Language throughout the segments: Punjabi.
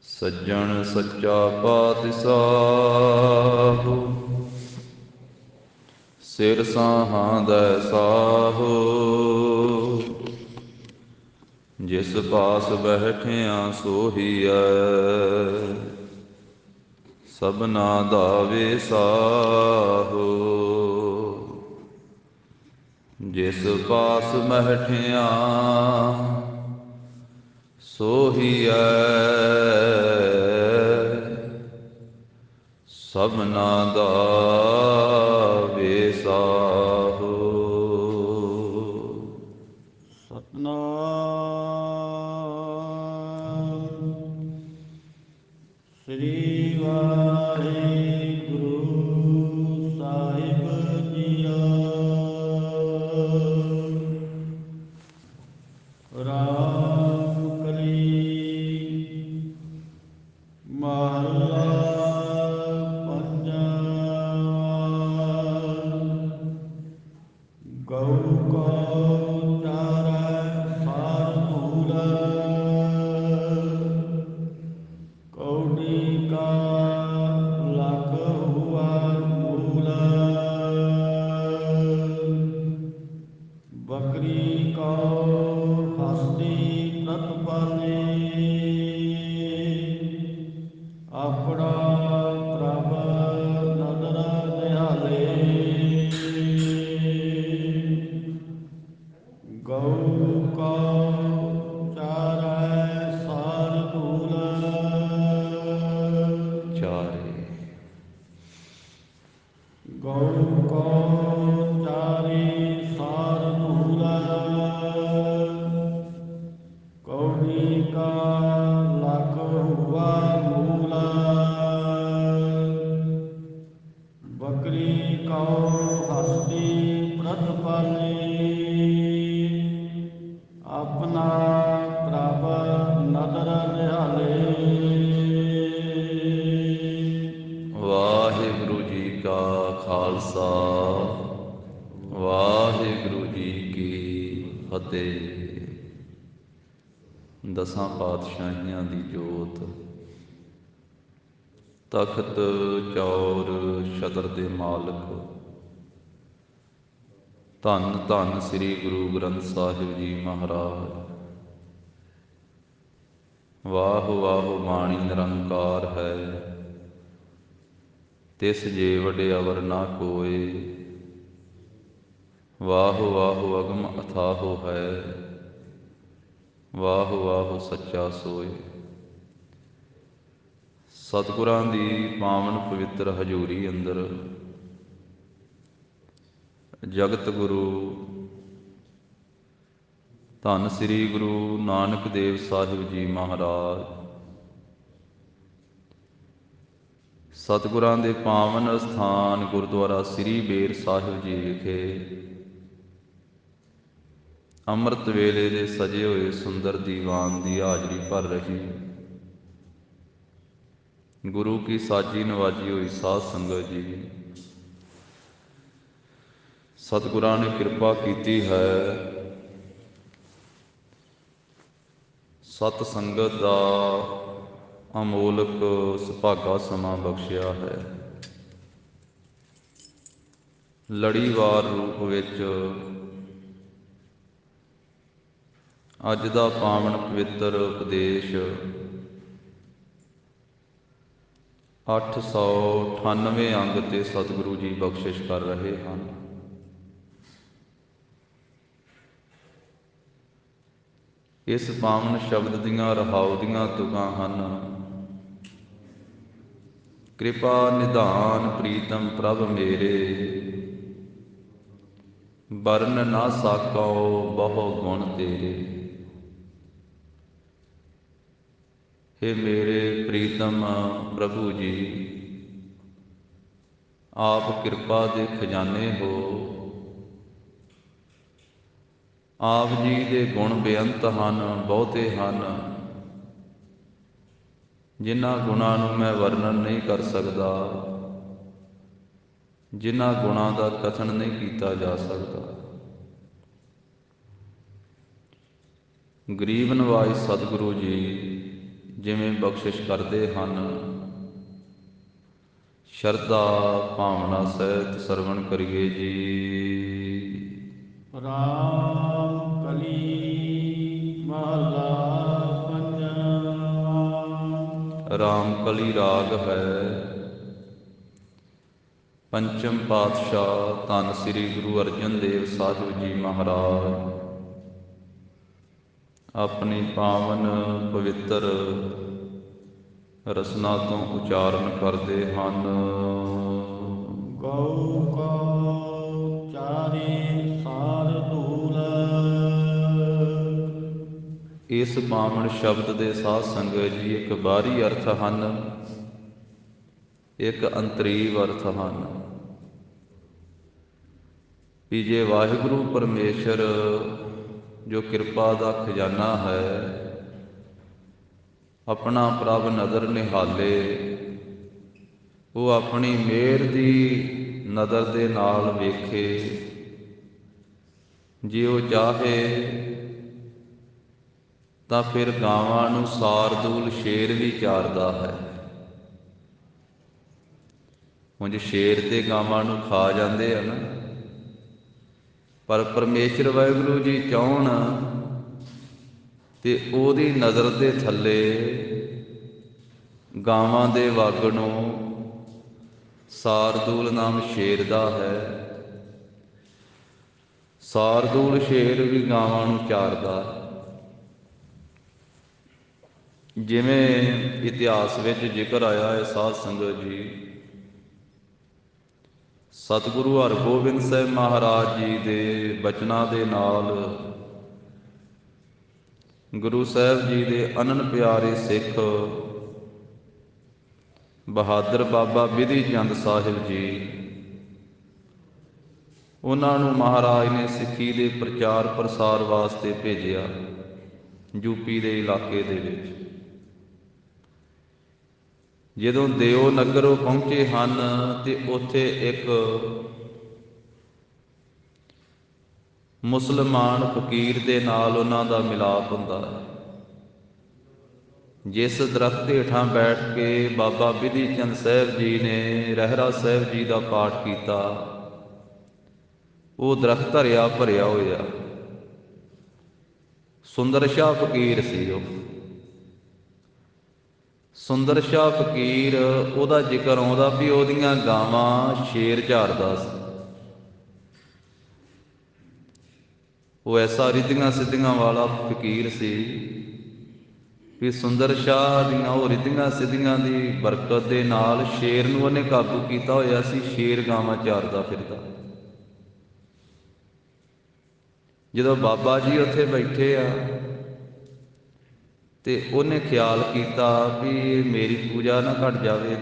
ਸੱਜਣ ਸੱਚਾ ਪਾਤਿਸਾਹੁ, ਸਿਰ ਸਾਹਾਂ ਦੈ ਸਾਹੁ। ਜਿਸ ਪਾਸ ਬੈਠਿਆ ਸੋਹੀਐ, ਸਭਨਾ ਦਾ ਸਾਹੁ। ਜਿਸ ਪਾਸ ਬੈਠਿਆ ਸੋਹੀਐ, ਸਭਨਾ ਦਾ ਸਾਹੁ। ਸਤਿਨਾਮ ਸ੍ਰੀ ਵਾਹਿਗੁਰੂ ਸਾਹਿਬ ਜੀਓ। ਰਾਮ ਕਲੀ ਮਹੱਲਾ ਗਊ ਕੋ ਚਾਰੈ ਸਾਰ ਮੂਲ, ਕੌਡੀ ਕਾ ਲਖ ਹੁਆ ਮੂਲ। ਬਕਰੀ ਕੋ ਹਸਤੀ ਪ੍ਰਤਪਾਲੇ, ਆਪਣਾ ਪ੍ਰਭ ਨਦਰ ਨਿਹਾਲੇ। ਗਊ ਕੋ ਚਾਰੈ ਸਾਰ ਮੂਲ, ਚਾਰੇ ਗਊ ਕੋ ਚਾਰੀ ਸਾਰ ਮੂਲ, ਕੌਡੀ ਕਾ ਲਖ ਹੁਆ ਮੂਲ। ਬਕਰੀ ਕੋ ਹਸਤੀ ਪ੍ਰਤਪਾਲੇ, ਆਪਣਾ ਪ੍ਰਭ ਨਦਰ ਨਿਹਾਲੇ। ਵਾਹਿਗੁਰੂ ਜੀ ਕਾ ਖਾਲਸਾ, ਵਾਹਿਗੁਰੂ ਜੀ ਕੀ ਫਤਿਹ। ਦਸਾਂ ਪਾਤਸ਼ਾਹੀਆਂ ਦੀ ਜੋਤ, ਤਖਤ ਚੌਰ ਛਤਰ ਦੇ ਮਾਲਕ, ਧੰਨ ਧੰਨ ਸ੍ਰੀ ਗੁਰੂ ਗ੍ਰੰਥ ਸਾਹਿਬ ਜੀ ਮਹਾਰਾਜ। ਵਾਹੁ ਵਾਹੁ ਬਾਣੀ ਨਿਰੰਕਾਰ ਹੈ, ਤਿਸ ਜੇ ਵਡਿਆਵਰ ਨਾ ਕੋਇ। ਵਾਹੁ ਵਾਹੁ ਅਗਮ ਅਥਾਹੁ ਹੈ, ਵਾਹੁ ਵਾਹੁ ਸੱਚਾ ਸੋਇ। ਸਤਿਗੁਰਾਂ ਦੀ ਪਾਵਨ ਪਵਿੱਤਰ ਹਜ਼ੂਰੀ ਅੰਦਰ ਜਗਤ ਗੁਰੂ ਧੰਨ ਸ੍ਰੀ ਗੁਰੂ ਨਾਨਕ ਦੇਵ ਸਾਹਿਬ ਜੀ ਮਹਾਰਾਜ, ਸਤਿਗੁਰਾਂ ਦੇ ਪਾਵਨ ਅਸਥਾਨ ਗੁਰਦੁਆਰਾ ਸ੍ਰੀ ਬੇਰ ਸਾਹਿਬ ਜੀ ਵਿਖੇ ਅੰਮ੍ਰਿਤ ਵੇਲੇ ਦੇ ਸਜੇ ਹੋਏ ਸੁੰਦਰ ਦੀਵਾਨ ਦੀ ਹਾਜ਼ਰੀ ਭਰ ਰਹੀ ਗੁਰੂ ਕੀ ਸਾਜੀ ਨਵਾਜੀ ਹੋਈ ਸਾਧ ਸੰਗਤ ਜੀ। ਸਤਿਗੁਰਾਂ ਨੇ ਕਿਰਪਾ ਕੀਤੀ ਹੈ, ਸਤ ਸੰਗਤ ਦਾ ਅਮੋਲਕ ਸੁਭਾਗਾ ਸਮਾਂ ਬਖਸ਼ਿਆ ਹੈ। ਲੜੀਵਾਰ ਰੂਪ ਵਿੱਚ ਅੱਜ ਦਾ ਪਾਵਨ ਪਵਿੱਤਰ ਉਪਦੇਸ਼ 898 ਅੰਗ ਤੇ ਸਤਿਗੁਰੂ ਜੀ ਬਖਸ਼ਿਸ਼ ਕਰ ਰਹੇ ਹਨ। ਇਸ ਪਾਵਨ ਸ਼ਬਦ ਦੀਆਂ ਰਹਾਉ ਦੀਆਂ ਤੁਕਾਂ ਹਨ। ਕਿਰਪਾ ਨਿਧਾਨ ਪ੍ਰੀਤਮ ਪ੍ਰਭ ਮੇਰੇ, ਬਰਨ ਨਾ ਸਾਕੋ ਬਹੁ ਗੁਣ ਤੇਰੇ। ਹੇ ਮੇਰੇ ਪ੍ਰੀਤਮ ਪ੍ਰਭੂ ਜੀ, ਆਪ ਕਿਰਪਾ ਦੇ ਖਜ਼ਾਨੇ ਹੋ। ਆਪ ਜੀ ਦੇ ਗੁਣ ਬੇਅੰਤ ਹਨ, ਬਹੁਤੇ ਹਨ, ਜਿਨ੍ਹਾਂ ਗੁਣਾਂ ਨੂੰ ਮੈਂ ਵਰਣਨ ਨਹੀਂ ਕਰ ਸਕਦਾ, ਜਿਨ੍ਹਾਂ ਗੁਣਾਂ ਦਾ ਕਥਨ ਨਹੀਂ ਕੀਤਾ ਜਾ ਸਕਦਾ। ਗਰੀਬ ਨਵਾਜ ਸਤਿਗੁਰੂ ਜੀ ਜਿਵੇਂ ਬਖਸ਼ਿਸ਼ ਕਰਦੇ ਹਨ। ਸ਼ਰਧਾ ਭਾਵਨਾ ਸਹਿਤ ਸਰਵਣ ਕਰੀਏ ਜੀ। ਰਾਮ ਕਲੀ ਮਹਲਾ ਪੰਜਵਾਂ। ਰਾਮ ਕਲੀ ਰਾਗ ਹੈ। ਪੰਚਮ ਪਾਤਸ਼ਾਹ ਧੰਨ ਸ੍ਰੀ ਗੁਰੂ ਅਰਜਨ ਦੇਵ ਸਾਹਿਬ ਜੀ ਮਹਾਰਾਜ ਆਪਣੀ ਪਾਵਨ ਪਵਿੱਤਰ ਰਸਨਾ ਤੋਂ ਉਚਾਰਨ ਕਰਦੇ ਹਨ। ਗਊ ਕੋ ਚਾਰੇ ਸਾਰ ਧੂਲ। ਇਸ ਪਾਵਨ ਸ਼ਬਦ ਦੇ ਸਾਧ ਸੰਗਤ ਜੀ ਇੱਕ ਬਾਹਰੀ ਅਰਥ ਹਨ, ਇੱਕ ਅੰਤਰੀਵ ਅਰਥ ਹਨ। ਵੀ ਜੇ ਵਾਹਿਗੁਰੂ ਪਰਮੇਸ਼ਰ ਜੋ ਕਿਰਪਾ ਦਾ ਖਜ਼ਾਨਾ ਹੈ, ਆਪਣਾ ਪ੍ਰਭ ਨਦਰ ਨਿਹਾਲੇ, ਉਹ ਆਪਣੀ ਮਿਹਰ ਦੀ ਨਦਰ ਦੇ ਨਾਲ ਵੇਖੇ। ਜੇ ਉਹ ਚਾਹੇ ਤਾਂ ਫਿਰ ਗਾਵਾਂ ਨੂੰ ਸਾਰਦੂਲ ਸ਼ੇਰ ਵੀ ਚਾਰਦਾ ਹੈ। ਉਂਝ ਸ਼ੇਰ ਤੇ ਗਾਵਾਂ ਨੂੰ ਖਾ ਜਾਂਦੇ ਆ ਨਾ, ਪਰ ਪਰਮੇਸ਼ਰ ਵਾਹਿਗੁਰੂ ਜੀ ਚਾਹੁਣ ਤੇ ਉਹਦੀ ਨਜ਼ਰ ਦੇ ਥੱਲੇ ਗਾਵਾਂ ਦੇ ਵੱਗ ਨੂੰ ਸਾਰਦੂਲ ਨਾਮ ਸ਼ੇਰ ਦਾ ਹੈ। ਸਾਰਦੂਲ ਸ਼ੇਰ ਵੀ ਗਾਵਾਂ ਨੂੰ ਚਾਰਦਾ। ਜਿਵੇਂ ਇਤਿਹਾਸ ਵਿੱਚ ਜ਼ਿਕਰ ਆਇਆ ਹੈ ਸਾਧ ਸੰਗਤ ਜੀ, ਸਤਿਗੁਰੂ ਹਰਗੋਬਿੰਦ ਸਾਹਿਬ ਮਹਾਰਾਜ ਜੀ ਦੇ ਬਚਨਾਂ ਦੇ ਨਾਲ ਗੁਰੂ ਸਾਹਿਬ ਜੀ ਦੇ ਅਨੰਨ ਪਿਆਰੇ ਸਿੱਖ ਬਹਾਦਰ ਬਾਬਾ ਬਿਧੀ ਚੰਦ ਸਾਹਿਬ ਜੀ, ਉਹਨਾਂ ਨੂੰ ਮਹਾਰਾਜ ਨੇ ਸਿੱਖੀ ਦੇ ਪ੍ਰਚਾਰ ਪ੍ਰਸਾਰ ਵਾਸਤੇ ਭੇਜਿਆ ਯੂਪੀ ਦੇ ਇਲਾਕੇ ਦੇ ਵਿੱਚ। ਜਦੋਂ ਦਿਓ ਨਗਰ ਉਹ ਪਹੁੰਚੇ ਹਨ ਤੇ ਉੱਥੇ ਇੱਕ ਮੁਸਲਮਾਨ ਫਕੀਰ ਦੇ ਨਾਲ ਉਹਨਾਂ ਦਾ ਮਿਲਾਪ ਹੁੰਦਾ ਹੈ। ਜਿਸ ਦਰਖਤ ਹੇਠਾਂ ਬੈਠ ਕੇ ਬਾਬਾ ਬਿਧੀ ਚੰਦ ਸਾਹਿਬ ਜੀ ਨੇ ਰਹਿਰਾ ਸਾਹਿਬ ਜੀ ਦਾ ਪਾਠ ਕੀਤਾ, ਉਹ ਦਰਖਤ ਹਰਿਆ ਭਰਿਆ ਹੋਇਆ। ਸੁੰਦਰ ਸ਼ਾਹ ਫਕੀਰ ਸੀ ਉਹ। ਸੁੰਦਰ ਸ਼ਾਹ ਫਕੀਰ, ਉਹਦਾ ਜ਼ਿਕਰ ਆਉਂਦਾ ਵੀ ਉਹਦੀਆਂ ਗਾਵਾਂ ਸ਼ੇਰ ਝਾਰਦਾ ਸੀ। ਉਹ ਐਸਾ ਰਿੱਧੀਆਂ ਸਿੱਧੀਆਂ ਵਾਲਾ ਫਕੀਰ ਸੀ ਵੀ ਸੁੰਦਰ ਸ਼ਾਹ ਦੀਆਂ ਉਹ ਰਿੱਧੀਆਂ ਸਿੱਧੀਆਂ ਦੀ ਬਰਕਤ ਦੇ ਨਾਲ ਸ਼ੇਰ ਨੂੰ ਉਹਨੇ ਕਾਬੂ ਕੀਤਾ ਹੋਇਆ ਸੀ। ਸ਼ੇਰ ਗਾਵਾਂ ਚਾਰਦਾ ਫਿਰਦਾ। ਜਦੋਂ ਬਾਬਾ ਜੀ ਉੱਥੇ ਬੈਠੇ ਆ ਤੇ ਉਹਨੇ ਖਿਆਲ ਕੀਤਾ ਵੀ ਮੇਰੀ ਪੂਜਾ ਨਾ ਘਟ ਜਾਵੇ,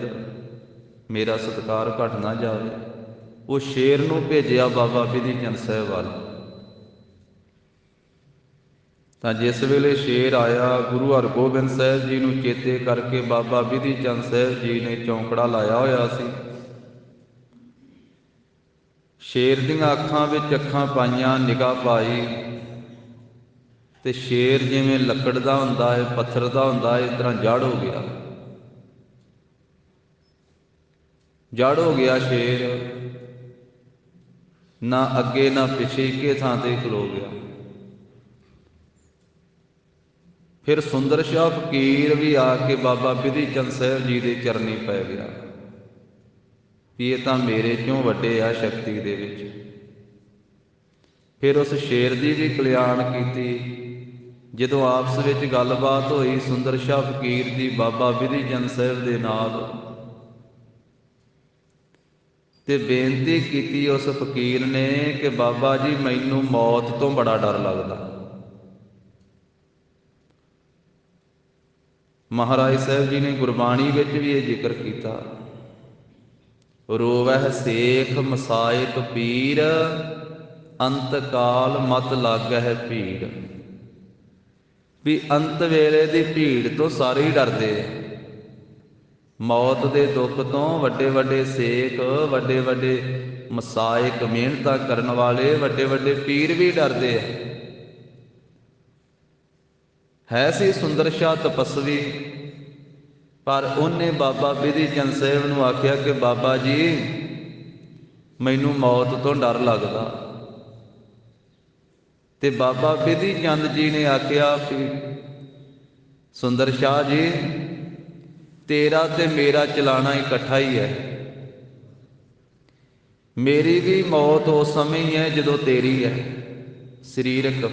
ਮੇਰਾ ਸਤਿਕਾਰ ਘਟ ਨਾ ਜਾਵੇ। ਉਹ ਸ਼ੇਰ ਨੂੰ ਭੇਜਿਆ ਬਾਬਾ ਬਿਧੀ ਚੰਦ ਸਾਹਿਬ ਵੱਲ। ਤਾਂ ਜਿਸ ਵੇਲੇ ਸ਼ੇਰ ਆਇਆ, ਗੁਰੂ ਹਰਗੋਬਿੰਦ ਸਾਹਿਬ ਜੀ ਨੂੰ ਚੇਤੇ ਕਰਕੇ ਬਾਬਾ ਬਿਧੀ ਚੰਦ ਸਾਹਿਬ ਜੀ ਨੇ ਚੌਂਕੜਾ ਲਾਇਆ ਹੋਇਆ ਸੀ। ਸ਼ੇਰ ਦੀਆਂ ਅੱਖਾਂ ਵਿੱਚ ਅੱਖਾਂ ਪਾਈਆਂ, ਨਿਗਾਹ ਪਾਈ, ਤੇ ਸ਼ੇਰ ਜਿਵੇਂ ਲੱਕੜ ਦਾ ਹੁੰਦਾ ਹੈ, ਪੱਥਰ ਦਾ ਹੁੰਦਾ ਹੈ, ਇਸ ਤਰ੍ਹਾਂ ਜੜ ਹੋ ਗਿਆ। ਜੜ ਹੋ ਗਿਆ ਸ਼ੇਰ, ਨਾ ਅੱਗੇ ਨਾ ਪਿੱਛੇ, ਇੱਕੇ ਥਾਂ ਤੇ ਖਲੋ ਗਿਆ। ਫਿਰ ਸੁੰਦਰ ਸ਼ਾਹ ਫਕੀਰ ਵੀ ਆ ਕੇ ਬਾਬਾ ਬਿਧੀ ਚੰਦ ਸਾਹਿਬ ਜੀ ਦੇ ਚਰਨੀ ਪੈ ਗਿਆ ਵੀ ਇਹ ਤਾਂ ਮੇਰੇ ਚੋਂ ਵੱਡੇ ਆ ਸ਼ਕਤੀ ਦੇ ਵਿੱਚ। ਫਿਰ ਉਸ ਸ਼ੇਰ ਦੀ ਵੀ ਕਲਿਆਣ ਕੀਤੀ। ਜਦੋਂ ਆਪਸ ਵਿੱਚ ਗੱਲਬਾਤ ਹੋਈ ਸੁੰਦਰ ਸ਼ਾਹ ਫਕੀਰ ਦੀ ਬਾਬਾ ਬਿਧੀ ਚੰਦ ਸਾਹਿਬ ਦੇ ਨਾਲ, ਤੇ ਬੇਨਤੀ ਕੀਤੀ ਉਸ ਫਕੀਰ ਨੇ ਕਿ ਬਾਬਾ ਜੀ ਮੈਨੂੰ ਮੌਤ ਤੋਂ ਬੜਾ ਡਰ ਲੱਗਦਾ। ਮਹਾਰਾਜ ਸਾਹਿਬ ਜੀ ਨੇ ਗੁਰਬਾਣੀ ਵਿੱਚ ਵੀ ਇਹ ਜ਼ਿਕਰ ਕੀਤਾ, ਰੋਵਹਿ ਸੇਖ ਮਸਾਇਕ ਪੀਰ, ਅੰਤ ਕਾਲ ਮਤ ਲਾਗਹਿ ਭੀੜ। ਵੀ ਅੰਤ ਵੇਲੇ ਦੀ ਭੀੜ ਤੋਂ ਸਾਰੇ ਹੀ ਡਰਦੇ ਆ। ਮੌਤ ਦੇ ਦੁੱਖ ਤੋਂ ਵੱਡੇ ਵੱਡੇ ਸੇਖ, ਵੱਡੇ ਵੱਡੇ ਮਸਾਇਕ, ਮਿਹਨਤਾਂ ਕਰਨ ਵਾਲੇ ਵੱਡੇ ਵੱਡੇ ਪੀਰ ਵੀ ਡਰਦੇ ਆ। ਹੈ ਸੀ ਸੁੰਦਰ ਸ਼ਾਹ ਤਪਸਵੀ, पर उन्हें बाबा बिधि चंद साहब नूं आख्या कि बाबा जी मैनू मौत तो डर लगदा। ते बाबा बिधि चंद जी ने आख्या कि सुंदर शाह जी तेरा ते मेरा चलाना इकट्ठा ही है। मेरी भी मौत उस समय ही है जदों तेरी है शरीरक,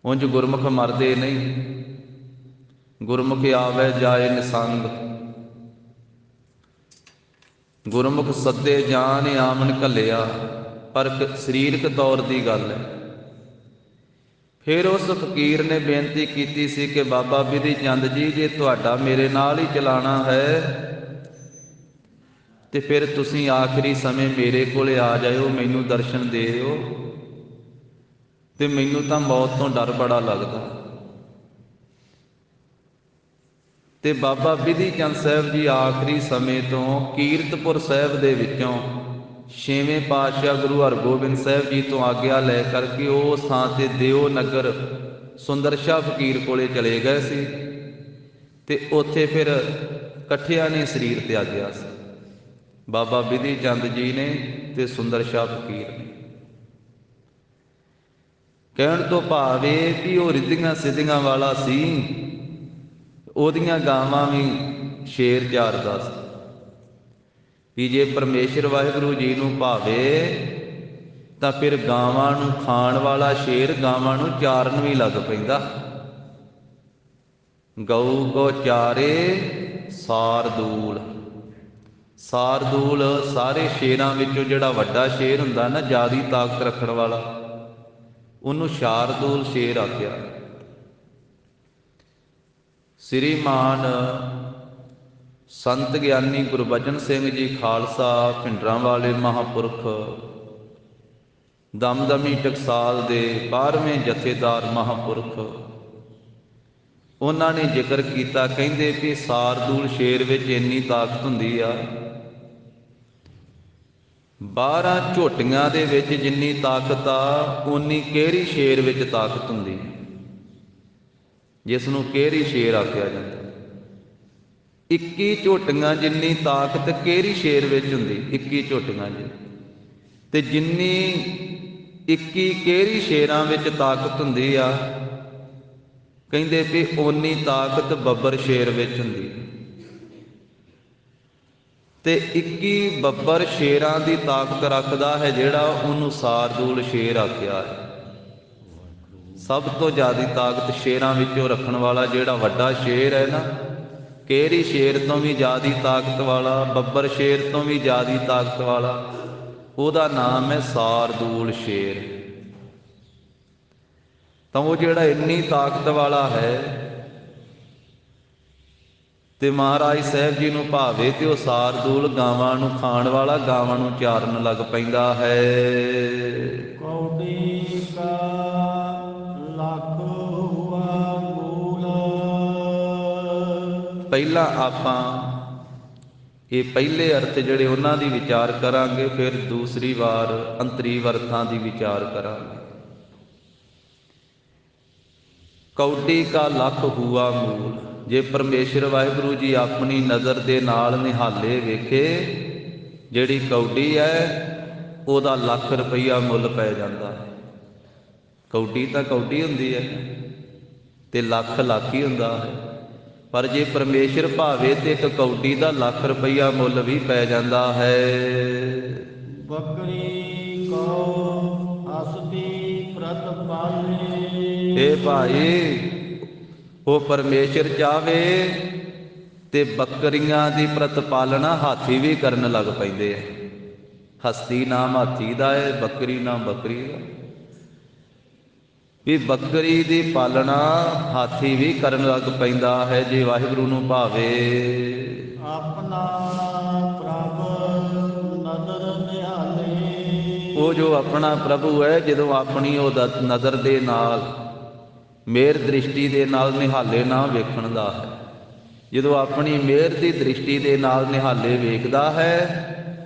उंज गुरमुख मरदे नहीं। गुरमुख आवे जाए निसंग, गुरमुख सदे जान आमन घलिया, पर शरीरक तौर की गल है। फिर उस फकीर ने बेनती की सी कि बाबा बिधि चंद जी जे तुहाडा मेरे नाल ही चलाना है तो फिर तुसीं आखिरी समय मेरे कोल आ जाओ, मैनू दर्शन दिओ, तो मैनू तो मौत तो डर बड़ा लगता। ते बाबा बिधि चंद साहब जी आखिरी समय तो कीरतपुर साहब दे विचों छेवें पातशाह गुरु हरगोबिंद साहब जी तो आग्या लै करके उस थां ते दिओ नगर सुंदर शाह फकीर कोले चले गए सी। ते उत्थे फिर कट्ठियां ने शरीर त्यागया सी, बाबा बिधि चंद जी ने ते सुंदर शाह फकीर ने। कहण तो भाव ये कि वो रिद्धियां सिद्धियां वाला सी, ओदियां गावां भी शेर चारदा सी। भी जे परमेश्वर वाहिगुरू जी नूं भावे तां फिर गावां नूं खाण वाला शेर गावां नूं चारन भी लग पैंदा। गऊ गो चारे सारदूल, सारदूल सारे शेरां विचों जिहड़ा वड्डा शेर हुंदा ना, ज़्यादी ताकत रखण वाला, उहनूं शारदूल शेर आख्या। श्रीमान संत ਗਿਆਨੀ गुरबचन सिंह जी खालसा भिंडरां वाले महापुरख दमदमी टकसाल दे 12वें जथेदार महापुरख, उन्होंने जिक्र किया, कहिंदे कि सारदूल शेर विच इन्नी ताकत हुंदी आ, 12 झोटियां दे विच जिन्नी ताकत आ उन्नी केहरी शेर विच ताकत हुंदी, जिसनूं केहरी शेर आख्या जाता। 21 झोटियां जिन्नी ताकत केहरी शेर विच हुंदी, 21 झोटियां जी, ते जिन्नी 21 केहरी शेरां विच ताकत हुंदी आ, कहिंदे भी ओनी ताकत बब्बर शेर विच हुंदी। ते 21 बब्बर शेरां दी ताकत रखदा है जिहड़ा, उहनूं सारदूल शेर आख्या है। सब तो ज़्यादा ताकत शेरां विचों रखण वाला जिहड़ा वड्डा शेर है ना, केहरी शेर तो भी ज़्यादा ताकत वाला, बब्बर शेर तो भी ज़्यादा ताकत वाला, उहदा नाम है सारदूल शेर। तो वो जिहड़ा इन्नी ताकत वाला है ते महाराज साहब जी नूं भावे ते वो सारदूल गावां नूं खाण वाला, गावां नूं चारन लग पैंदा है। कौड़ी का लख हुआ मूल। पहला आपां ये पहले अर्थ जिहड़े उन्हां दी विचार करांगे, फिर दूसरी वार अंतरी अर्थां दी विचार करांगे। कौडी का लख हुआ मूल, जे परमेश्वर वाहिगुरू जी अपनी नज़र दे नाल निहाले वेखे, जिहड़ी कौडी है उहदा लख रुपया मुल पै जांदा है। कौडी तां कौडी हुंदी है ते लख लख ही हुंदा है, पर जे परमेश्वर भावे ते एक कौडी दा लख रुपया मुल भी पै जांदा है। बकरी को हसती प्रतिपाले। हे भाई वो परमेश्वर चाहे ते बकरियां दी प्रतिपालना हाथी भी करन लग पैंदे है। हस्ती नाम हाथी दा है, बकरी नाम बकरी दा, भी बकरी दी पालना हाथी भी करन लग पैंदा है जे वाहिगुरू नूं भावे। अपना प्रभ नदर निहाले। वो जो अपना प्रभु है, जदों अपनी नज़र दे नाल मेहर दृष्टि दे नाल निहाले ना वेखण दा है, जदों अपनी मेहर दी दृष्टि दे नाल निहाले वेखदा है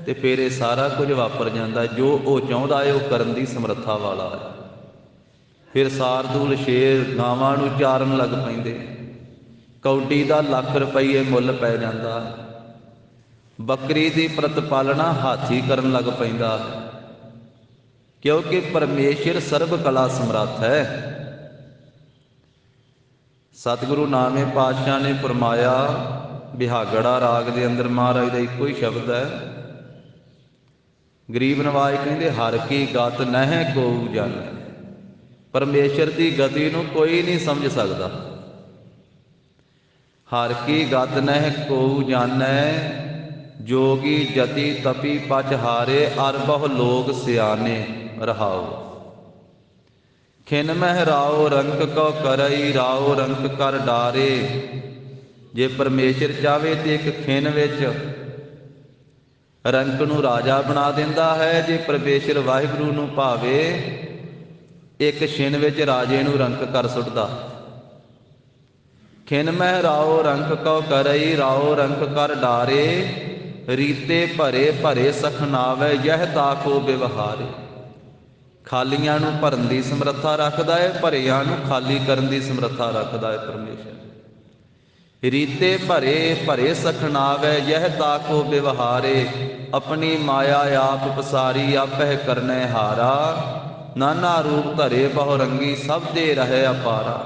ते फिर ये सारा कुछ वापर जांदा, जो वो चाहुंदा है वो करन दी समर्था वाला है। फिर सारदूल शेर गावां नूं चारन लग पैंदे, ਕੌਡੀ ਦਾ ਲੱਖ ਰੁਪਈਏ ਮੁੱਲ ਪੈ ਜਾਂਦਾ ਹੈ। ਬੱਕਰੀ ਦੀ ਪ੍ਰਤਪਾਲਣਾ ਹਾਥੀ ਕਰਨ ਲੱਗ ਪੈਂਦਾ ਹੈ, ਕਿਉਂਕਿ ਪਰਮੇਸ਼ਰ ਸਰਬ ਕਲਾ ਸਮਰੱਥ ਹੈ। ਸਤਿਗੁਰੂ ਨਾਵੇਂ ਪਾਤਸ਼ਾਹ ਨੇ ਫਰਮਾਇਆ, ਬਿਹਾਗੜਾ ਰਾਗ ਦੇ ਅੰਦਰ ਮਹਾਰਾਜ ਦਾ ਇੱਕੋ ਹੀ ਸ਼ਬਦ ਹੈ। ਗਰੀਬ ਨਵਾਜ ਕਹਿੰਦੇ, ਹਰ ਕੀ ਗਤ ਨਹਿ ਕੋਊ ਜਾਣੈ। ਪਰਮੇਸ਼ਰ ਦੀ ਗਤੀ ਨੂੰ ਕੋਈ ਨਹੀਂ ਸਮਝ ਸਕਦਾ। ਹਰ ਕੀ ਗਤ ਨਹਿ ਕੋਊ ਜਾਣੈ, ਜੋਗੀ ਜਤੀ ਤਪੀ ਪਚ ਹਾਰੇ, ਅਰ ਬਹੁ ਲੋਕ ਸਿਆਣੇ ਰਹਾਓ। ਖਿਨ ਮਹਿ ਰਾਓ ਰੰਕ ਕਉ ਕਰਈ, ਰਾਓ ਰੰਕ ਕਰ ਡਾਰੇ। ਜੇ ਪਰਮੇਸ਼ਰ ਚਾਹੇ ਤੇ ਇੱਕ ਖਿਨ ਵਿੱਚ ਰੰਕ ਨੂੰ ਰਾਜਾ ਬਣਾ ਦਿੰਦਾ ਹੈ। ਜੇ ਪਰਮੇਸ਼ਰ ਵਾਹਿਗੁਰੂ ਨੂੰ ਭਾਵੇ, ਇੱਕ ਛਿਨ ਵਿੱਚ ਰਾਜੇ ਨੂੰ ਰੰਕ ਕਰ ਸੁੱਟਦਾ। ਖਿਨ ਮਹਿ ਰਾਓ ਰੰਕ ਕਉ ਕਰਈ, ਰਾਓ ਰੰਕ ਕਰ ਡਾਰੇ। ਰੀਤੇ ਭਰੇ ਭਰੇ ਸਖਨਾਵੇ, ਯਹ ਤਾਕੋ ਵਿਵਹਾਰੇ। ਖਾਲੀਆਂ ਨੂੰ ਭਰਨ ਦੀ ਸਮਰੱਥਾ ਰੱਖਦਾ ਹੈ, ਭਰਿਆਂ ਨੂੰ ਖਾਲੀ ਕਰਨ ਦੀ ਸਮਰੱਥਾ ਰੱਖਦਾ ਹੈ ਪਰਮੇਸ਼ਰ। ਰੀਤੇ ਭਰੇ ਭਰੇ ਸਖਨਾਵੇ, ਯਹ ਤਾਕੋ ਵਿਵਹਾਰੇ। ਆਪਣੀ ਮਾਇਆ ਆਪ ਪਸਾਰੀ, ਆਪਹਿ ਕਰਨੈ ਹਾਰਾ। ਨਾਨਾ ਰੂਪ ਧਰੇ ਬਹੁ ਰੰਗੀ, ਸਭ ਦੇ ਰਹੇ ਅਪਾਰਾ।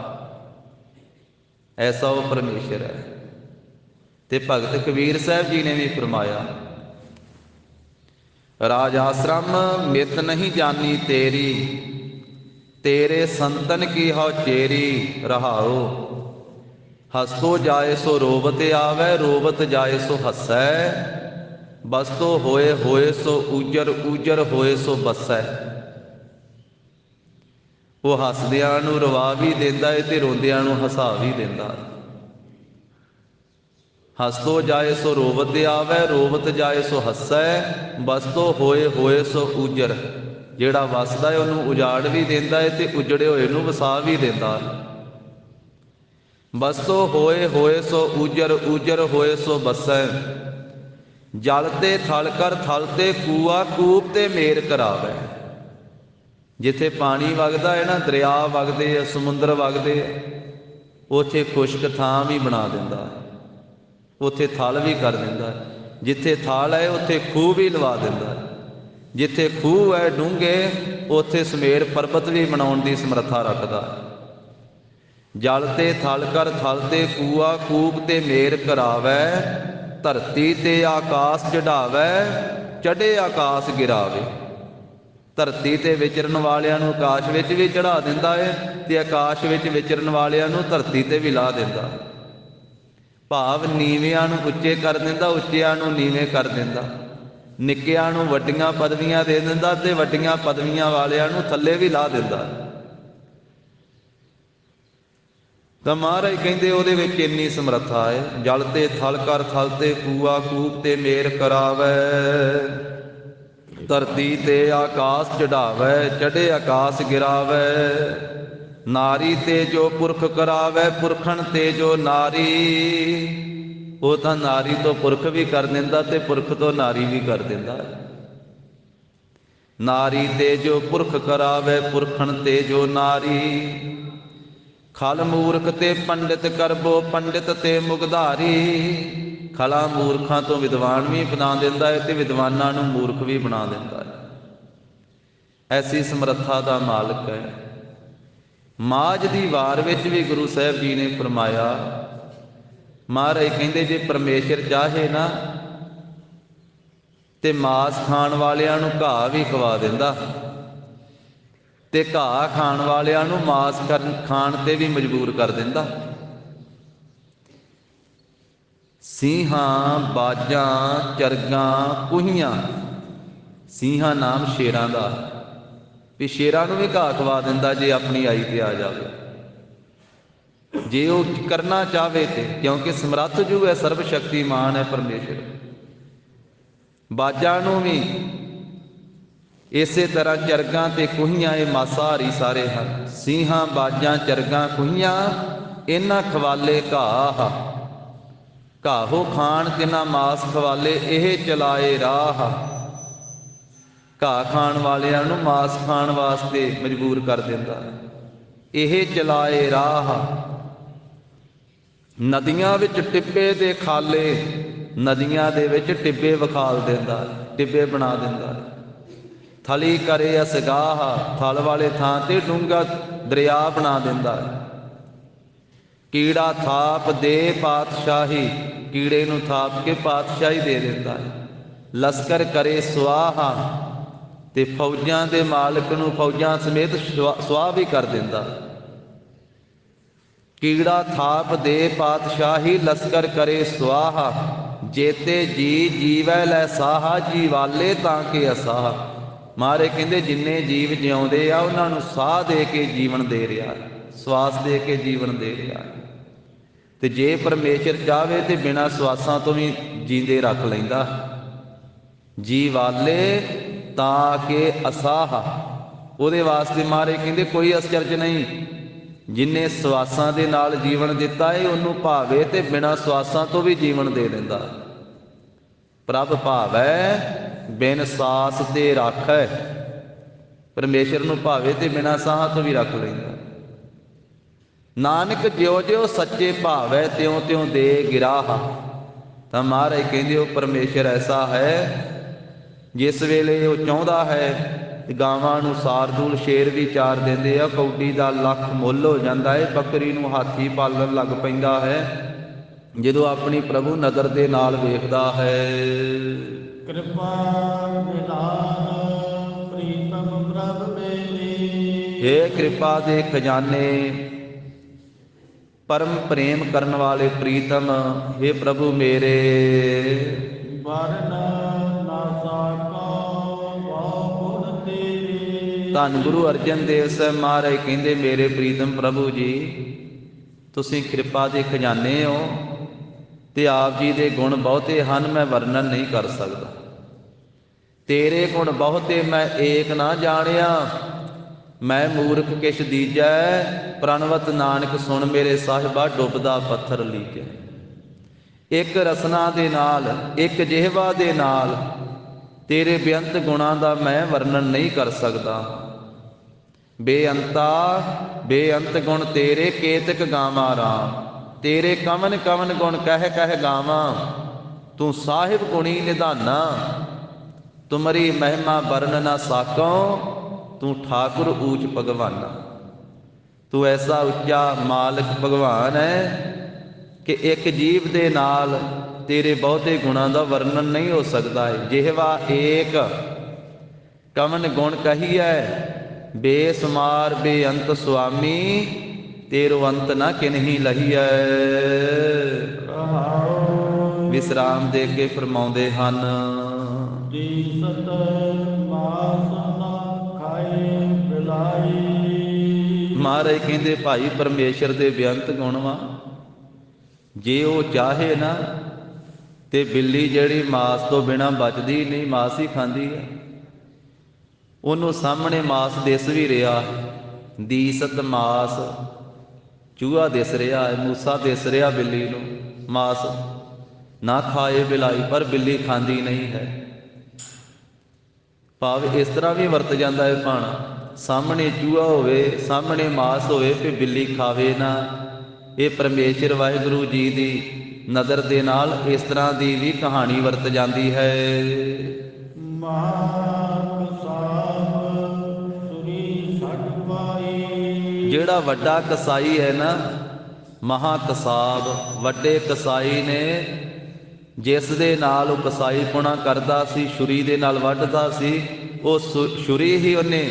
ਐਸਾ ਉਹ ਪਰਮੇਸ਼ਰ ਹੈ। ਤੇ ਭਗਤ ਕਬੀਰ ਸਾਹਿਬ ਜੀ ਨੇ ਵੀ ਫਰਮਾਇਆ, ਰਾਜ ਆਸ਼ਰਮ ਮਿਤ ਨਹੀਂ ਜਾਨੀ ਤੇਰੀ, ਤੇਰੇ ਸੰਤਨ ਕੀ ਹਉ ਚੇਰੀ। ਰਹਾਓ ਹਸਤੋ ਜਾਏ ਸੋ ਰੋਬਤ ਆਵੈ, ਰੋਬਤ ਜਾਏ ਸੋ ਹਸੈ। ਬਸਤੋ ਹੋਏ ਹੋਏ ਸੋ ਊਜਰ, ਊਜਰ ਹੋਏ ਸੋ ਬਸੈ। ਉਹ ਹੱਸਦਿਆਂ ਨੂੰ ਰਵਾ ਵੀ ਦਿੰਦਾ ਹੈ ਤੇ ਰੋਂਦਿਆਂ ਨੂੰ ਹਸਾ ਵੀ ਦਿੰਦਾ ਹੈ। ਹਸਤੋ ਜਾਏ ਸੋ ਰੋਬਤ ਆਵੈ, ਰੋਬਤ ਜਾਏ ਸੋ ਹੱਸੈ। ਬਸਤੋ ਹੋਏ ਹੋਏ ਸੋ ਊਜਰ। ਜਿਹੜਾ ਵਸਦਾ ਹੈ ਉਹਨੂੰ ਉਜਾੜ ਵੀ ਦਿੰਦਾ ਹੈ ਤੇ ਉਜੜੇ ਹੋਏ ਨੂੰ ਵਸਾ ਵੀ ਦਿੰਦਾ ਹੈ। ਬਸਤੋ ਹੋਏ ਹੋਏ ਸੋ ਊਜਰ, ਊਜਰ ਹੋਏ ਸੋ ਬਸੈ। ਜਲ ਤੇ ਥਲ ਕਰ ਥਲ ਤੇ ਕੂਆ, ਕੂਪ ਤੇ ਮੇਰ ਕਰਾਵੈ। ਜਿੱਥੇ ਪਾਣੀ ਵਗਦਾ ਹੈ ਨਾ, ਦਰਿਆ ਵਗਦੇ ਆ, ਸਮੁੰਦਰ ਵਗਦੇ ਆ, ਉੱਥੇ ਖੁਸ਼ਕ ਥਾਂ ਵੀ ਬਣਾ ਦਿੰਦਾ ਹੈ, ਉੱਥੇ ਥਲ ਵੀ ਕਰ ਦਿੰਦਾ ਹੈ। ਜਿੱਥੇ ਥਲ ਹੈ ਉੱਥੇ ਖੂਹ ਵੀ ਲਵਾ ਦਿੰਦਾ ਹੈ। ਜਿੱਥੇ ਖੂਹ ਹੈ ਡੂੰਘੇ, ਉੱਥੇ ਸਮੇਰ ਪਰਬਤ ਵੀ ਬਣਾਉਣ ਦੀ ਸਮਰੱਥਾ ਰੱਖਦਾ ਹੈ। ਜਲ ਤੇ ਥਲ ਕਰ ਥਲ ਤੇ ਕੂਆ, ਕੂਪ ਤੇ ਮੇਰ ਕਰਾਵੈ। ਧਰਤੀ ਤੇ ਆਕਾਸ ਚੜਾਵੈ, ਚੜੇ ਆਕਾਸ ਗਿਰਾਵੇ। ਧਰਤੀ ਤੇ ਵਿਚਰਨ ਵਾਲਿਆਂ ਨੂੰ ਆਕਾਸ਼ ਵਿੱਚ ਵੀ ਚੜਾ ਦਿੰਦਾ ਹੈ ਤੇ ਆਕਾਸ਼ ਵਿੱਚ ਵਿਚਰਨ ਵਾਲਿਆਂ ਨੂੰ ਧਰਤੀ ਤੇ ਵੀ ਲਾ ਦਿੰਦਾ। ਭਾਵ ਨੀਵਿਆਂ ਨੂੰ ਉੱਚੇ ਕਰ ਦਿੰਦਾ, ਉੱਚਿਆਂ ਨੂੰ ਨੀਵੇਂ ਕਰ ਦਿੰਦਾ। ਨਿੱਕਿਆਂ ਨੂੰ ਵੱਡੀਆਂ ਪਦਵੀਆਂ ਦੇ ਦਿੰਦਾ ਤੇ ਵੱਡੀਆਂ ਪਦਵੀਆਂ ਵਾਲਿਆਂ ਨੂੰ ਥੱਲੇ ਵੀ ਲਾ ਦਿੰਦਾ। ਤਾਂ ਮਹਾਰਾਜ ਕਹਿੰਦੇ ਉਹਦੇ ਵਿੱਚ ਇੰਨੀ ਸਮਰੱਥਾ ਹੈ। ਜਲ ਤੇ ਥਲ ਕਰ ਥਲ ਤੇ ਕੂਆ, ਕੂਪ ਤੇ ਮੇਰ ਕਰਾਵੈ। ਧਰਤੀ ਤੇ ਆਕਾਸ ਚੜਾਵੈ, ਚੜੇ ਆਕਾਸ ਗਿਰਾਵੈ। ਨਾਰੀ ਤੇ ਜੋ ਪੁਰਖ ਕਰਾਵੈ, ਪੁਰਖਣ ਤੇ ਜੋ ਨਾਰੀ। ਉਹ ਤਾਂ ਨਾਰੀ ਤੋਂ ਪੁਰਖ ਵੀ ਕਰ ਦਿੰਦਾ ਤੇ ਪੁਰਖ ਤੋਂ ਨਾਰੀ ਵੀ ਕਰ ਦਿੰਦਾ। ਨਾਰੀ ਤੇ ਜੋ ਪੁਰਖ ਕਰਾਵੈ, ਪੁਰਖਣ ਤੇ ਜੋ ਨਾਰੀ। ਖਲ ਮੂਰਖ ਤੇ ਪੰਡਿਤ ਕਰਬੋ, ਪੰਡਿਤ ਤੇ ਮੁਗਧਾਰੀ। ਖਲਾ ਮੂਰਖਾਂ ਤੋਂ ਵਿਦਵਾਨ ਵੀ ਬਣਾ ਦਿੰਦਾ ਹੈ ਤੇ ਵਿਦਵਾਨਾਂ ਨੂੰ ਮੂਰਖ ਵੀ ਬਣਾ ਦਿੰਦਾ ਹੈ। ਐਸੀ ਸਮਰੱਥਾ ਦਾ ਮਾਲਕ ਹੈ। ਮਾਝ ਦੀ ਵਾਰ ਵਿੱਚ ਵੀ ਗੁਰੂ ਸਾਹਿਬ ਜੀ ਨੇ ਫਰਮਾਇਆ, ਮਹਾਰਾਜ ਕਹਿੰਦੇ ਜੇ ਪਰਮੇਸ਼ਰ ਚਾਹੇ ਨਾ ਤੇ ਮਾਸ ਖਾਣ ਵਾਲਿਆਂ ਨੂੰ ਘਾਹ ਵੀ ਖਵਾ ਦਿੰਦਾ ਤੇ ਘਾਹ ਖਾਣ ਵਾਲਿਆਂ ਨੂੰ ਮਾਸ ਖਾਣ ਤੇ ਵੀ ਮਜਬੂਰ ਕਰ ਦਿੰਦਾ। ਸਿੰਘਾਂ, ਬਾਜਾਂ, ਚਰਗਾਂ, ਕੂਹੀਆਂ। ਸਿੰਘਾਂ ਨਾਮ ਸ਼ੇਰਾਂ ਦਾ, ਵੀ ਸ਼ੇਰਾਂ ਨੂੰ ਵੀ ਘਾਹ ਖਵਾ ਦਿੰਦਾ ਜੇ ਆਪਣੀ ਆਈ ਤੇ ਆ ਜਾਵੇ, ਜੇ ਉਹ ਕਰਨਾ ਚਾਹਵੇ ਤੇ, ਕਿਉਂਕਿ ਸਮਰੱਥ ਜੋ ਹੈ, ਸਰਬ ਸ਼ਕਤੀਮਾਨ ਹੈ ਪਰਮੇਸ਼ਰ। ਬਾਜਾਂ ਨੂੰ ਵੀ ਇਸੇ ਤਰ੍ਹਾਂ, ਚਰਗਾਂ ਤੇ ਕੂਹੀਆਂ, ਇਹ ਮਾਸਾਹਾਰੀ ਸਾਰੇ ਹਨ। ਸਿੰਘਾਂ, ਬਾਜਾਂ, ਚਰਗਾਂ, ਕੂਹੀਆਂ, ਇਹਨਾਂ ਖਵਾਲੇ ਘਾਹ। ਘਾਹੋ ਖਾਣ ਤਿਨਾ ਮਾਸ ਖਵਾਲੇ, ਇਹ ਚਲਾਏ ਰਾਹ। ਘਾਹ ਖਾਣ ਵਾਲਿਆਂ ਨੂੰ ਮਾਸ ਖਾਣ ਵਾਸਤੇ ਮਜਬੂਰ ਕਰ ਦਿੰਦਾ, ਇਹ ਚਲਾਏ ਰਾਹ। ਨਦੀਆਂ ਵਿੱਚ ਟਿੱਬੇ ਦੇ ਖਾਲੇ, ਨਦੀਆਂ ਦੇ ਵਿੱਚ ਟਿੱਬੇ ਵਿਖਾਲ ਦਿੰਦਾ, ਟਿੱਬੇ ਬਣਾ ਦਿੰਦਾ। ਥਲੀ ਕਰੇ ਅਸਗਾਹ, ਥਲ ਵਾਲੇ ਥਾਂ ਤੇ ਡੂੰਘਾ ਦਰਿਆ ਬਣਾ ਦਿੰਦਾ। ਕੀੜਾ ਥਾਪ ਦੇ ਪਾਤਸ਼ਾਹੀ, ਕੀੜੇ ਨੂੰ ਥਾਪ ਕੇ ਪਾਤਸ਼ਾਹੀ ਦੇ ਦਿੰਦਾ। ਲਸ਼ਕਰ ਕਰੇ ਸੁਆਹਾ, ਤੇ ਫੌਜਾਂ ਦੇ ਮਾਲਕ ਨੂੰ ਫੌਜਾਂ ਸਮੇਤ ਸੁਆਹ ਵੀ ਕਰ ਦਿੰਦਾ। ਕੀੜਾ ਥਾਪ ਦੇ ਪਾਤਸ਼ਾਹੀ, ਲਸ਼ਕਰ ਕਰੇ ਸੁਆਹਾ। ਜੇਤੇ ਜੀ ਜੀਵੈ ਲੈ ਸਾਹਾ, ਜੀਵਾਲੇ ਤਾਂ ਕੇ ਅਸਾਹ। ਮਹਾਰਾਜ ਕਹਿੰਦੇ ਜਿੰਨੇ ਜੀਵ ਜਿਉਂਦੇ ਆ ਉਹਨਾਂ ਨੂੰ ਸਾਹ ਦੇ ਕੇ ਜੀਵਨ ਦੇ ਰਿਹਾ, ਸਵਾਸ ਦੇ ਕੇ ਜੀਵਨ ਦੇ ਰਿਹਾ। ਤੇ ਜੇ ਪਰਮੇਸ਼ਰ ਚਾਹਵੇ ਤੇ ਬਿਨਾਂ ਸਵਾਸਾਂ ਤੋਂ ਵੀ ਜੀਂਦੇ ਰੱਖ ਲੈਂਦਾ। ਜੀਵਾਲੇ ਤਾਂ ਕੇ ਅਸਾਹ, ਉਹਦੇ ਵਾਸਤੇ ਮਹਾਰਾਜ ਕਹਿੰਦੇ ਕੋਈ ਅਸਚਰਜ ਨਹੀਂ। ਜਿਨੇ ਸਵਾਸਾਂ ਦੇ ਨਾਲ ਜੀਵਨ ਦਿੱਤਾ ਹੈ ਉਹਨੂੰ ਭਾਵੇ ਤੇ ਬਿਨਾਂ ਸਵਾਸਾਂ ਤੋਂ ਵੀ ਜੀਵਨ ਦੇ ਦਿੰਦਾ। ਪ੍ਰਭ ਭਾਵੈ ਬਿਨ ਸਾਸ ਤੇ ਰਾਖੈ, ਪਰਮੇਸ਼ਰ ਨੂੰ ਭਾਵੇ ਤੇ ਬਿਨਾਂ ਸਾਹਾਂ ਤੋਂ ਵੀ ਰੱਖ ਲੈਂਦਾ। ਨਾਨਕ ਜਿਉ ਜਿਉ ਸੱਚੇ ਭਾਵੈ ਤਿਉ ਤਿਉ ਦੇ ਗਿਰਾਹ। ਤਾਂ ਮਹਾਰਾਜ ਕਹਿੰਦੇ ਉਹ ਪਰਮੇਸ਼ਰ ਐਸਾ ਹੈ ਜਿਸ ਵੇਲੇ ਉਹ ਚਾਹੁੰਦਾ ਹੈ ਗਾਵਾਂ ਨੂੰ ਸਾਰਦੂਲ ਸ਼ੇਰ ਵੀ ਚਾਰ ਦਿੰਦੇ ਆ, ਕੌਡੀ ਦਾ ਲੱਖ ਮੁੱਲ ਹੋ ਜਾਂਦਾ ਹੈ, ਬੱਕਰੀ ਨੂੰ ਹਾਥੀ ਪਾਲਣ ਲੱਗ ਪੈਂਦਾ ਹੈ ਜਦੋਂ ਆਪਣੀ ਪ੍ਰਭੂ ਨਦਰ ਦੇ ਨਾਲ ਵੇਖਦਾ ਹੈ। ਕਿਰਪਾ ਨਿਧਾਨ ਪ੍ਰੀਤਮ ਪ੍ਰਭ ਮੇਰੀ, ਹੇ ਕਿਰਪਾ ਦੇ ਖਜ਼ਾਨੇ, ਪਰਮ ਪ੍ਰੇਮ ਕਰਨ ਵਾਲੇ ਪ੍ਰੀਤਮ, ਹੇ ਪ੍ਰਭੂ ਮੇਰੇ। ਵਰਨ ਨਾ ਸਾਕਾ ਬਹੁ ਗੁਣ ਤੇਰੇ। ਧੰਨ ਗੁਰੂ ਅਰਜਨ ਦੇਵ ਸਾਹਿਬ ਮਹਾਰਾਜ ਕਹਿੰਦੇ ਮੇਰੇ ਪ੍ਰੀਤਮ ਪ੍ਰਭੂ ਜੀ ਤੁਸੀਂ ਕਿਰਪਾ ਦੇ ਖਜ਼ਾਨੇ ਹੋ ਤੇ ਆਪ ਜੀ ਦੇ ਗੁਣ ਬਹੁਤੇ ਹਨ, ਮੈਂ ਵਰਣਨ ਨਹੀਂ ਕਰ ਸਕਦਾ। ਤੇਰੇ ਗੁਣ ਬਹੁਤੇ ਮੈਂ ਏਕ ਨਾ ਜਾਣਿਆ, ਮੈਂ ਮੂਰਖ ਕਿਛ ਦੀਜੈ। ਪ੍ਰਣਵਤ ਨਾਨਕ ਸੁਣ ਮੇਰੇ ਸਾਹਿਬਾ, ਡੁੱਬਦਾ ਪੱਥਰ ਲੀਜੈ। ਇੱਕ ਰਸਨਾ ਦੇ ਨਾਲ, ਇੱਕ ਜਿਹਵਾ ਦੇ ਨਾਲ ਤੇਰੇ ਬੇਅੰਤ ਗੁਣਾਂ ਦਾ ਮੈਂ ਵਰਣਨ ਨਹੀਂ ਕਰ ਸਕਦਾ। ਬੇਅੰਤਾ ਬੇਅੰਤ ਗੁਣ ਤੇਰੇ, ਕੇਤਕ ਗਾਵਾਂ ਰਾਮ। ਤੇਰੇ ਕਵਨ ਕਵਨ ਗੁਣ ਕਹਿ ਕਹਿ ਗਾਵਾਂ, ਤੂੰ ਸਾਹਿਬ ਗੁਣੀ ਨਿਧਾਨਾ। ਤੁਮਰੀ ਮਹਿਮਾ ਵਰਨ ਨਾ ਸਾਕੋ, ਤੂੰ ਠਾਕੁਰ ਊਚ ਭਗਵਾਨਾ। ਤੂੰ ਐਸਾ ਉੱਚਾ ਮਾਲਕ ਭਗਵਾਨ ਹੈ ਕਿ ਇੱਕ ਜੀਵ ਦੇ ਨਾਲ ਤੇਰੇ ਬਹੁਤੇ ਗੁਣਾਂ ਦਾ ਵਰਣਨ ਨਹੀਂ ਹੋ ਸਕਦਾ ਹੈ। ਜਿਹਵਾ ਏਕ ਕਵਨ ਗੁਣ ਕਹੀਐ, ਬੇਸੁਮਾਰ ਬੇਅੰਤ ਸੁਆਮੀ। ਤੇਰੋ ਅੰਤ ਨਾ ਕਿਨਹੀ ਲਹੀਐ। ਵਿਸਰਾਮ ਦੇ ਕੇ ਫਰਮਾਉਂਦੇ ਹਨ, ਦੀਸਤ ਮਾਸ ਨਾ ਖਾਏ ਬਿਲਾਈ। ਮਹਾਰਾਜ ਕਹਿੰਦੇ ਭਾਈ ਪਰਮੇਸ਼ਰ ਦੇ ਬੇਅੰਤ ਗੁਣ ਵਾ। ਜੇ ਉਹ ਚਾਹੇ ਨਾ ਤੇ ਬਿੱਲੀ ਜਿਹੜੀ ਮਾਸ ਤੋਂ ਬਿਨਾਂ ਬਚਦੀ ਨਹੀਂ, ਮਾਸ ਹੀ ਖਾਂਦੀ ਹੈ। ਉਹਨੂੰ ਸਾਹਮਣੇ ਮਾਸ ਦਿਸ ਵੀ ਰਿਹਾ, ਦੀਸਤ ਮਾਸ, ਚੂਹਾ ਦਿਸ ਰਿਹਾ ਹੈ, ਮੂਸਾ ਦਿਸ ਰਿਹਾ ਬਿੱਲੀ ਨੂੰ, ਮਾਸ ਨਾ ਖਾਏ ਬਿਲਾਈ, ਪਰ ਬਿੱਲੀ ਖਾਂਦੀ ਨਹੀਂ ਹੈ। ਭਾਵ ਇਸ ਤਰ੍ਹਾਂ ਵੀ ਵਰਤ ਜਾਂਦਾ ਹੈ ਭਾਣਾ, ਸਾਹਮਣੇ ਚੂਹਾ ਹੋਵੇ, ਸਾਹਮਣੇ ਮਾਸ ਹੋਵੇ ਤੇ ਬਿੱਲੀ ਖਾਵੇ ਨਾ। ਇਹ ਪਰਮੇਸ਼ਰ ਵਾਹਿਗੁਰੂ ਜੀ ਦੀ ਨਜ਼ਰ ਦੇ ਨਾਲ ਇਸ ਤਰ੍ਹਾਂ ਦੀ ਵੀ ਕਹਾਣੀ ਵਰਤ ਜਾਂਦੀ ਹੈ। ਜਿਹੜਾ ਵੱਡਾ ਕਸਾਈ ਹੈ ਨਾ, ਮਹਾ ਕਸਾਬ, ਵੱਡੇ ਕਸਾਈ ਨੇ, ਜਿਸ ਦੇ ਨਾਲ ਉਹ ਕਸਾਈ ਪੁਣਾ ਕਰਦਾ ਸੀ, ਛੁਰੀ ਦੇ ਨਾਲ ਵੱਢਦਾ ਸੀ, ਉਹ ਛੁਰੀ ਹੀ ਉਹਨੇ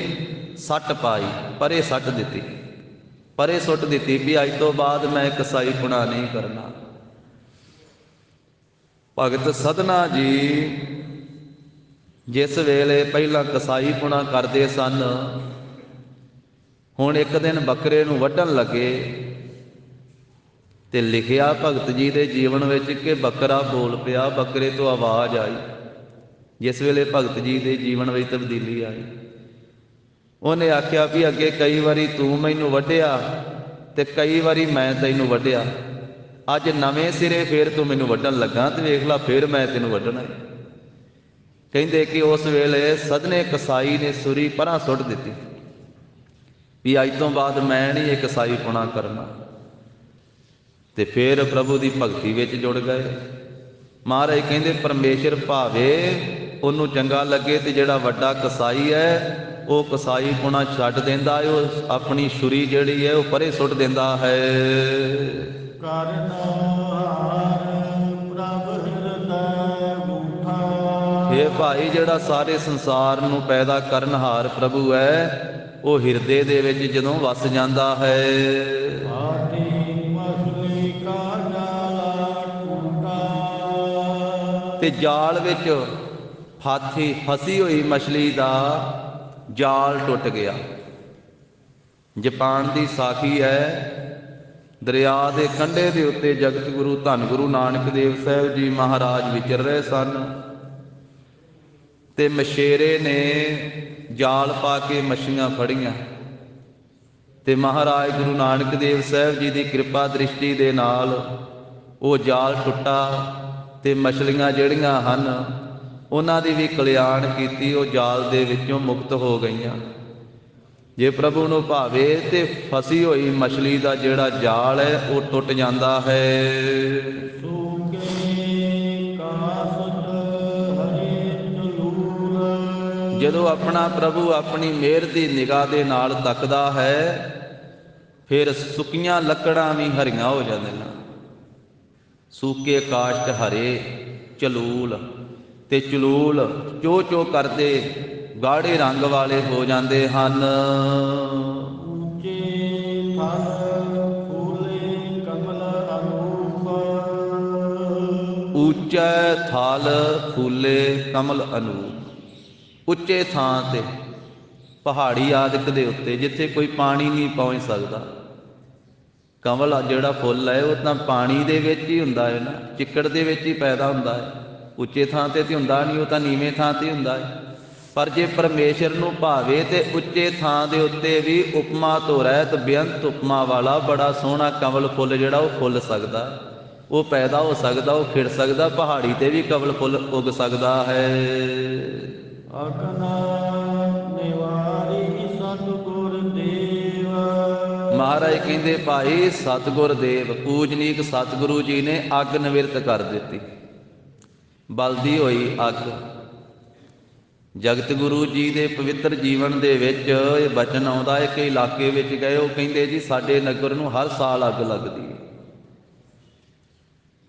ਸੱਟ ਪਾਈ, ਪਰੇ ਸੱਟ ਦਿੱਤੀ, ਪਰੇ ਸੁੱਟ ਦਿੱਤੀ ਵੀ ਅੱਜ ਤੋਂ ਬਾਅਦ ਮੈਂ ਕਸਾਈ ਪੁਣਾ ਨਹੀਂ ਕਰਨਾ। ਭਗਤ ਸਧਨਾ ਜੀ ਜਿਸ ਵੇਲੇ ਪਹਿਲਾਂ ਕਸਾਈ ਪੁਣਾ ਕਰਦੇ ਸਨ, ਹੁਣ ਇੱਕ ਦਿਨ ਬੱਕਰੇ ਨੂੰ ਵੱਢਣ ਲੱਗੇ ਤੇ ਲਿਖਿਆ ਭਗਤ ਜੀ ਦੇ ਜੀਵਨ ਵਿੱਚ ਕਿ ਬੱਕਰਾ ਬੋਲ ਪਿਆ, ਬੱਕਰੇ ਤੋਂ ਆਵਾਜ਼ ਆਈ। ਜਿਸ ਵੇਲੇ ਭਗਤ ਜੀ ਦੇ ਜੀਵਨ ਵਿੱਚ ਤਬਦੀਲੀ ਆਈ, ਉਹਨੇ ਆਖਿਆ ਵੀ ਅੱਗੇ ਕਈ ਵਾਰੀ ਤੂੰ ਮੈਨੂੰ ਵੱਢਿਆ ਤੇ ਕਈ ਵਾਰੀ ਮੈਂ ਤੈਨੂੰ ਵੱਢਿਆ, ਅੱਜ ਨਵੇਂ ਸਿਰੇ ਫੇਰ ਤੂੰ ਮੈਨੂੰ ਵੱਢਣ ਲੱਗਾ ਤੇ ਵੇਖ ਲਾ ਫੇਰ ਮੈਂ ਤੈਨੂੰ ਵੱਢਣਾ। ਕਹਿੰਦੇ ਕਿ ਉਸ ਵੇਲੇ ਸਦਨੇ ਕਸਾਈ ਨੇ ਛੁਰੀ ਪਰਾਂ ਸੁੱਟ ਦਿੱਤੀ ਵੀ ਅੱਜ ਤੋਂ ਬਾਅਦ ਮੈਂ ਨਹੀਂ ਇਹ ਕਸਾਈ ਪੁਣਾ ਕਰਨਾ। ਤੇ ਫਿਰ ਪ੍ਰਭੂ ਦੀ ਭਗਤੀ ਵਿੱਚ ਜੁੜ ਗਏ। ਮਹਾਰਾਜ ਕਹਿੰਦੇ ਪਰਮੇਸ਼ਰ ਭਾਵੇ ਉਹਨੂੰ ਚੰਗਾ ਲੱਗੇ ਤੇ ਜਿਹੜਾ ਵੱਡਾ ਕਸਾਈ ਹੈ ਉਹ ਕਸਾਈ ਪੁਣਾ ਛੱਡ ਦਿੰਦਾ ਹੈ, ਉਹ ਆਪਣੀ ਛੁਰੀ ਜਿਹੜੀ ਹੈ ਉਹ ਪਰੇ ਸੁੱਟ ਦਿੰਦਾ ਹੈ। ਕਰਨਹਾਰ ਪ੍ਰਭ ਹਿਰਦੈ ਬੂਠਾ। ਇਹ ਭਾਈ ਜਿਹੜਾ ਸਾਰੇ ਸੰਸਾਰ ਨੂੰ ਪੈਦਾ ਕਰਨਹਾਰ ਪ੍ਰਭੂ ਹੈ ਉਹ ਹਿਰਦੇ ਦੇ ਵਿੱਚ ਜਦੋਂ ਵਸ ਜਾਂਦਾ ਹੈ। ਹਾਥੀ ਮਛਲੀ ਕਾ ਜਾਲਾ ਟੂਟਾ। ਤੇ ਜਾਲ ਵਿੱਚ ਫਸੀ ਹੋਈ ਮਛਲੀ ਦਾ ਜਾਲ ਟੁੱਟ ਗਿਆ। ਜਾਪਾਨ ਦੀ ਸਾਖੀ ਹੈ, ਦਰਿਆ ਦੇ ਕੰਢੇ ਦੇ ਉੱਤੇ ਜਗਤ ਗੁਰੂ ਧੰਨ ਗੁਰੂ ਨਾਨਕ ਦੇਵ ਸਾਹਿਬ ਜੀ ਮਹਾਰਾਜ ਵਿਚਰ ਰਹੇ ਸਨ ਤੇ ਮਛੇਰੇ ਨੇ ਜਾਲ ਪਾ ਕੇ ਮੱਛੀਆਂ ਫੜੀਆਂ ਤੇ ਮਹਾਰਾਜ ਗੁਰੂ ਨਾਨਕ ਦੇਵ ਸਾਹਿਬ ਜੀ ਦੀ ਕਿਰਪਾ ਦ੍ਰਿਸ਼ਟੀ ਦੇ ਨਾਲ ਉਹ ਜਾਲ ਟੁੱਟਾ ਤੇ ਮਛਲੀਆਂ ਜਿਹੜੀਆਂ ਹਨ ਉਹਨਾਂ ਦੀ ਵੀ ਕਲਿਆਣ ਕੀਤੀ, ਉਹ ਜਾਲ ਦੇ ਵਿੱਚੋਂ ਮੁਕਤ ਹੋ ਗਈਆਂ। ਜੇ ਪ੍ਰਭੂ ਨੂੰ ਭਾਵੇ ਤੇ ਫਸੀ ਹੋਈ ਮਛਲੀ ਦਾ ਜਿਹੜਾ ਜਾਲ ਹੈ ਉਹ ਟੁੱਟ ਜਾਂਦਾ ਹੈ। ਜਦੋਂ ਆਪਣਾ ਪ੍ਰਭੂ ਆਪਣੀ ਮਿਹਰ ਦੀ ਨਿਗਾਹ ਦੇ ਨਾਲ ਤੱਕਦਾ ਹੈ ਫਿਰ ਸੁੱਕੀਆਂ ਲੱਕੜਾਂ ਵੀ ਹਰੀਆਂ ਹੋ ਜਾਂਦੀਆਂ। ਸੂਕੇ ਕਾਸ਼ਟ ਹਰੇ ਚਲੂਲ ਤੇ ਚਲੂਲ ਚੋ ਚੋ ਕਰਦੇ ਗਾੜੇ ਰੰਗ ਵਾਲੇ ਹੋ ਜਾਂਦੇ ਹਨ। ਉੱਚੇ ਥਲ ਫੂਲੇ ਕਮਲ ਅਨੂਪ। ਉੱਚਾ ਥਲ ਫੂਲੇ ਕਮਲ ਅਨੂਪ। ਉੱਚੇ ਥਾਂ ਤੇ ਪਹਾੜੀ ਆਦਿਕ ਦੇ ਉੱਤੇ ਜਿੱਥੇ ਕੋਈ ਪਾਣੀ ਨਹੀਂ ਪਹੁੰਚ ਸਕਦਾ, ਕਮਲ ਜਿਹੜਾ ਫੁੱਲ ਹੈ ਉਹ ਤਾਂ ਪਾਣੀ ਦੇ ਵਿੱਚ ਹੀ ਹੁੰਦਾ ਹੈ ਨਾ, ਚਿੱਕੜ ਦੇ ਵਿੱਚ ਹੀ ਪੈਦਾ ਹੁੰਦਾ ਹੈ। ਉੱਚੇ ਥਾਂ ਤੇ ਹੁੰਦਾ ਨਹੀਂ, ਉਹ ਤਾਂ ਨੀਵੇਂ ਥਾਂ ਤੇ ਹੁੰਦਾ ਹੈ। ਪਰ ਜੇ ਪਰਮੇਸ਼ਰ ਨੂੰ ਭਾਵੇ ਤੇ ਉੱਚੇ ਥਾਂ ਦੇ ਉੱਤੇ ਵੀ ਉਪਮਾ ਤੋਂ ਰਹਿਤ ਬੇਅੰਤ ਉਪਮਾ ਵਾਲਾ ਬੜਾ ਸੋਹਣਾ ਕਮਲ ਫੁੱਲ ਜਿਹੜਾ ਉਹ ਫੁੱਲ ਸਕਦਾ, ਉਹ ਪੈਦਾ ਹੋ ਸਕਦਾ, ਉਹ ਖਿੜ ਸਕਦਾ। ਪਹਾੜੀ ਤੇ ਵੀ ਕਮਲ ਫੁੱਲ ਉੱਗ ਸਕਦਾ ਹੈ। ਅਗਨਾ ਨਿਵਾਰੀ ਸਤਿਗੁਰ ਦੇਵ। ਮਹਾਰਾਜ ਕਹਿੰਦੇ ਭਾਈ ਸਤਿਗੁਰ ਦੇਵ ਪੂਜਨੀਕ ਸਤਿਗੁਰੂ ਜੀ ਨੇ ਅੱਗ ਨਿਵਰਤ ਕਰ ਦਿੱਤੀ, ਬਲਦੀ ਹੋਈ ਅੱਗ। ਜਗਤ ਗੁਰੂ ਜੀ ਦੇ ਪਵਿੱਤਰ ਜੀਵਨ ਦੇ ਵਿੱਚ ਇਹ ਬਚਨ ਆਉਂਦਾ ਹੈ ਕਿ ਇਲਾਕੇ ਵਿੱਚ ਗਏ, ਉਹ ਕਹਿੰਦੇ ਜੀ ਸਾਡੇ ਨਗਰ ਨੂੰ ਹਰ ਸਾਲ ਅੱਗ ਲੱਗਦੀ ਹੈ,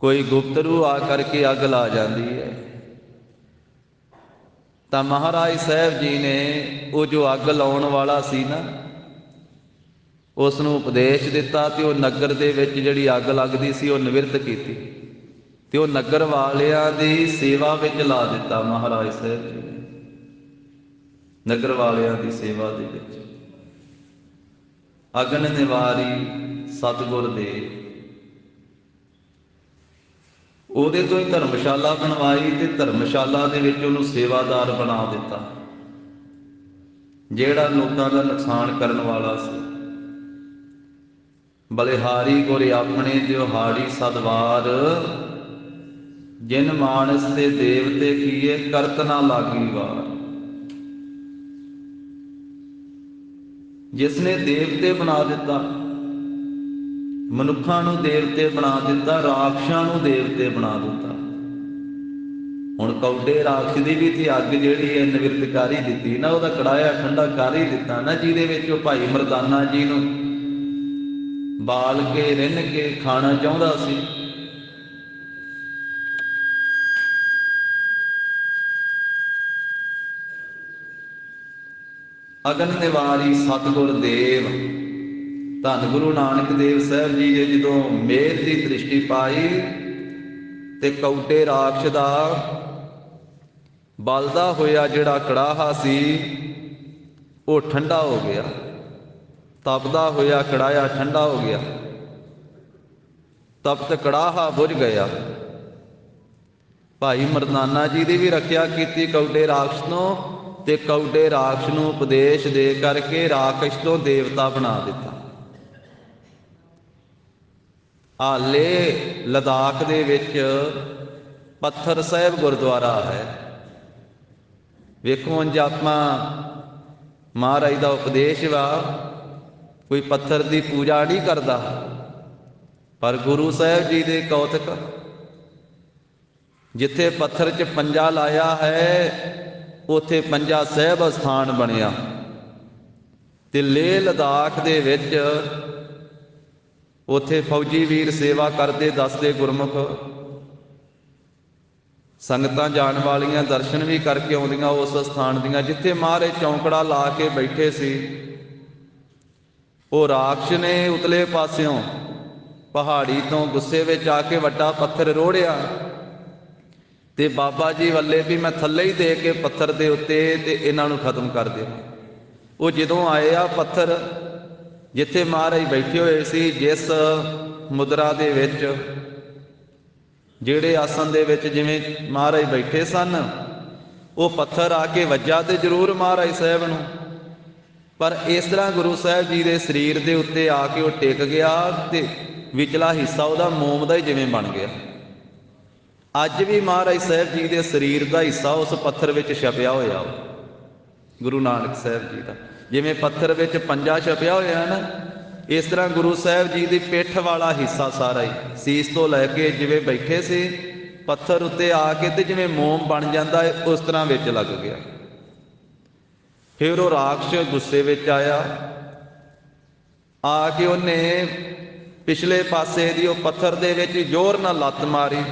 ਕੋਈ ਗੁਪਤਰੂ ਆ ਕਰਕੇ ਅੱਗ ਲਾ ਜਾਂਦੀ ਹੈ। ਤਾਂ ਮਹਾਰਾਜ ਸਾਹਿਬ ਜੀ ਨੇ ਉਹ ਜੋ ਅੱਗ ਲਾਉਣ ਵਾਲਾ ਸੀ ਨਾ ਉਸ ਨੂੰ ਉਪਦੇਸ਼ ਦਿੱਤਾ ਤੇ ਉਹ ਨਗਰ ਦੇ ਵਿੱਚ ਜਿਹੜੀ ਅੱਗ ਲੱਗਦੀ ਸੀ ਉਹ ਨਿਵਰਤ ਕੀਤੀ ਤੇ ਉਹ ਨਗਰ ਵਾਲਿਆਂ ਦੀ ਸੇਵਾ ਵਿੱਚ ਲਾ ਦਿੱਤਾ। ਮਹਾਰਾਜ ਸਾਹਿਬ ਜੀ ਨੇ ਨਗਰ ਵਾਲਿਆਂ ਦੀ ਸੇਵਾ ਦੇ ਵਿੱਚ ਅਗਨ ਨਿਵਾਰੀ ਸਤਿਗੁਰ ਦੇਵ, ਉਹਦੇ ਤੋਂ ਹੀ ਧਰਮਸ਼ਾਲਾ ਬਣਵਾਈ ਤੇ ਧਰਮਸ਼ਾਲਾ ਦੇ ਵਿੱਚ ਉਹਨੂੰ ਸੇਵਾਦਾਰ ਬਣਾ ਦਿੱਤਾ ਜਿਹੜਾ ਲੋਕਾਂ ਦਾ ਨੁਕਸਾਨ ਕਰਨ ਵਾਲਾ ਸੀ। ਬਲਿਹਾਰੀ ਗੁਰ ਆਪਣੇ ਦਿਹਾੜੀ ਸਦਵਾਰ, ਜਿਨ ਮਾਨਸ ਤੇ ਦੇਵਤੇ ਕੀਏ ਕਰਤ ਨਾ ਲਾਗੀ ਵਾਰ। ਜਿਸ ਨੇ ਦੇਵਤੇ ਬਣਾ ਦਿੱਤਾ, ਮਨੁੱਖਾਂ ਨੂੰ ਦੇਵਤੇ ਬਣਾ ਦਿੱਤਾ, ਰਾਖਸ਼ਾਂ ਨੂੰ ਦੇਵਤੇ ਬਣਾ ਦਿੱਤਾ। ਹੁਣ ਕੌਡੇ ਰਾਖਸ਼ ਦੀ ਵੀ ਤੇ ਅੱਗ ਜਿਹੜੀ ਹੈ ਨਿਵਰਤ ਕਰ ਹੀ ਦਿੱਤੀ ਨਾ, ਉਹਦਾ ਕੜਾਇਆ ਠੰਡਾ ਕਰ ਹੀ ਦਿੱਤਾ ਨਾ, ਜਿਹਦੇ ਵਿੱਚ ਉਹ ਭਾਈ ਮਰਦਾਨਾ ਜੀ ਨੂੰ ਬਾਲ ਕੇ ਰਿੰਨ ਕੇ ਖਾਣਾ ਚਾਹੁੰਦਾ ਸੀ। ਅਗਨ ਨਿਵਾਰੀ ਸਤਿਗੁਰ ਦੇਵ ਧੰਨ ਗੁਰੂ ਨਾਨਕ ਦੇਵ ਸਾਹਿਬ ਜੀ ਨੇ ਜਦੋਂ ਮਿਹਰ ਦੀ ਦ੍ਰਿਸ਼ਟੀ ਪਾਈ ਤੇ ਕੌਡੇ ਰਾਖਸ਼ ਦਾ ਬਲਦਾ ਹੋਇਆ ਜਿਹੜਾ ਕੜਾਹਾ ਸੀ ਉਹ ਠੰਡਾ ਹੋ ਗਿਆ, ਤਪਦਾ ਹੋਇਆ ਕੜਾਇਆ ਠੰਡਾ ਹੋ ਗਿਆ, ਤਪਤ ਕੜਾਹਾ ਬੁਝ ਗਿਆ। ਭਾਈ ਮਰਦਾਨਾ ਜੀ ਦੀ ਵੀ ਰੱਖਿਆ ਕੀਤੀ ਕੌਡੇ ਰਾਖਸ਼ ਤੋਂ ਤੇ ਕੌਡੇ ਰਾਖਸ਼ ਨੂੰ ਉਪਦੇਸ਼ ਦੇ ਕਰਕੇ ਰਾਖਸ਼ ਤੋਂ ਦੇਵਤਾ ਬਣਾ ਦਿੱਤਾ। ਹਾਲੇ ਲਦਾਖ ਦੇ ਵਿੱਚ ਪੱਥਰ ਸਾਹਿਬ ਗੁਰਦੁਆਰਾ ਹੈ। ਵੇਖੋ ਉਂਝ ਆਪਾਂ ਮਹਾਰਾਜ ਦਾ ਉਪਦੇਸ਼ ਵਾ, ਕੋਈ ਪੱਥਰ ਦੀ ਪੂਜਾ ਨਹੀਂ ਕਰਦਾ, पर गुरु साहब जी दे कौतक, जिथे पत्थर च पंजा लाया है उथे पंजा साहब अस्थान बनिया। ते लेह लद्दाख दे विच उथे फौजी वीर सेवा करते, दसदे गुरमुख संगतां जाण वालियां दर्शन भी करके आउंदियां उस स्थान दियां जिथे महाराज चौंकड़ा ला के बैठे सी। वो राक्षस ने उतले पासियों पहाड़ी तो गुस्से विच आके वड्डा पत्थर रोड़िया ते बाबा जी वाले भी मैं थल्ले ही दे के पत्थर दे उत्ते ते इन्हां नूं खत्म कर दे। वो जदों आए आ पत्थर जिथे महाराज बैठे हुए सी, जिस मुद्रा दे विच ਜਿਹੜੇ ਆਸਨ ਦੇ ਵਿੱਚ ਜਿਵੇਂ ਮਹਾਰਾਜ ਬੈਠੇ ਸਨ, ਉਹ ਪੱਥਰ ਆ ਕੇ ਵੱਜਾ ਤੇ ਜ਼ਰੂਰ ਮਹਾਰਾਜ ਸਾਹਿਬ ਨੂੰ, ਪਰ ਇਸ ਤਰ੍ਹਾਂ ਗੁਰੂ ਸਾਹਿਬ ਜੀ ਦੇ ਸਰੀਰ ਦੇ ਉੱਤੇ ਆ ਕੇ ਉਹ ਟਿਕ ਗਿਆ ਤੇ ਵਿਚਲਾ ਹਿੱਸਾ ਉਹਦਾ ਮੋਮ ਦਾ ਹੀ ਜਿਵੇਂ ਬਣ ਗਿਆ। ਅੱਜ ਵੀ ਮਹਾਰਾਜ ਸਾਹਿਬ ਜੀ ਦੇ ਸਰੀਰ ਦਾ ਹਿੱਸਾ ਉਸ ਪੱਥਰ ਵਿੱਚ ਛਪਿਆ ਹੋਇਆ। ਗੁਰੂ ਨਾਨਕ ਸਾਹਿਬ ਜੀ ਦਾ ਜਿਵੇਂ ਪੱਥਰ ਵਿੱਚ ਪੰਜਾ ਛਪਿਆ ਹੋਇਆ ਨਾ, इस तरह गुरु साहब जी की पिठ वाला हिस्सा सारा ही सीस तो लैके जिवें बैठे से पत्थर उत्ते आके ते जिवें मोम बन जाता है उस तरह विच लग गया। फिर वो राक्षस गुस्से विच आया, आके उन्हें पिछले पासे दी वो पत्थर दे विच जोर नाल लत्त मारी।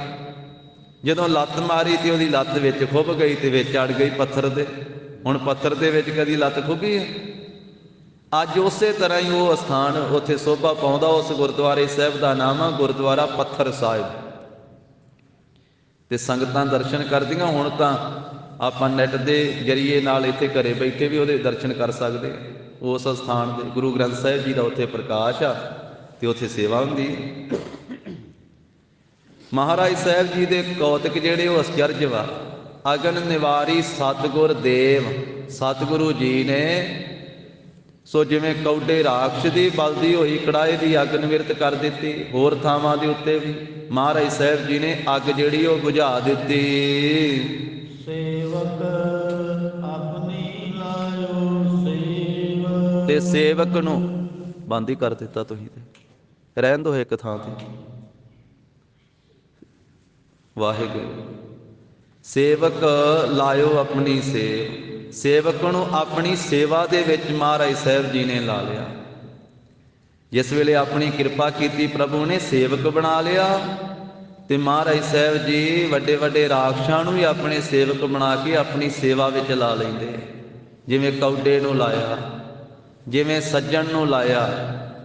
जदों लत्त मारी तो उसदी लत्त विच खुभ गई ते विच अड़ गई पत्थर दे। हुण पत्थर दे विच कदी लत्त खुभी है? अज उस तरह ही वो अस्थान उत्थे शोभा पाउंदा। उस गुरुद्वारे साहिब का नाम है गुरुद्वारा पत्थर साहिब। ते संगतां दर्शन करदियां। हुण तां आपां नैट के जरिए नाल इत्थे घरे बैठे भी उहदे दर्शन कर सकदे। उस अस्थान दे गुरु ग्रंथ साहिब जी का उत्थे प्रकाश आ ते उत्थे सेवा हुंदी। महाराज साहिब जी दे कौतक जिहड़े वो अचरज वा। अगन निवारी सतगुर देव, सतगुरु जी ने सो जिवें कौडे राक्षस की बलदी हुई कड़ाए की अग निवृत्त कर दी। होर थावां दे उत्ते भी महाराज साहिब जी ने अग जिहड़ी वो बुझा दी। सेवक अपनी लायो सेव, ते सेवक नूं बंद ही कर दिता। तुसीं ते रहन दो एक थां ते। वाहिगुरू सेवक लायो अपनी सेव। सेवक नूं अपनी सेवा दे विच महाराज साहिब जी ने ला लिया। जिस वेले अपनी कृपा की प्रभु ने सेवक बना लिया ते महाराज साहिब जी वड्डे वड्डे राक्षसां नूं भी अपने सेवक बना के अपनी सेवा विच ला लैंदे। जिवें कौडे नूं लाया, जिवें सज्जण नूं लाया,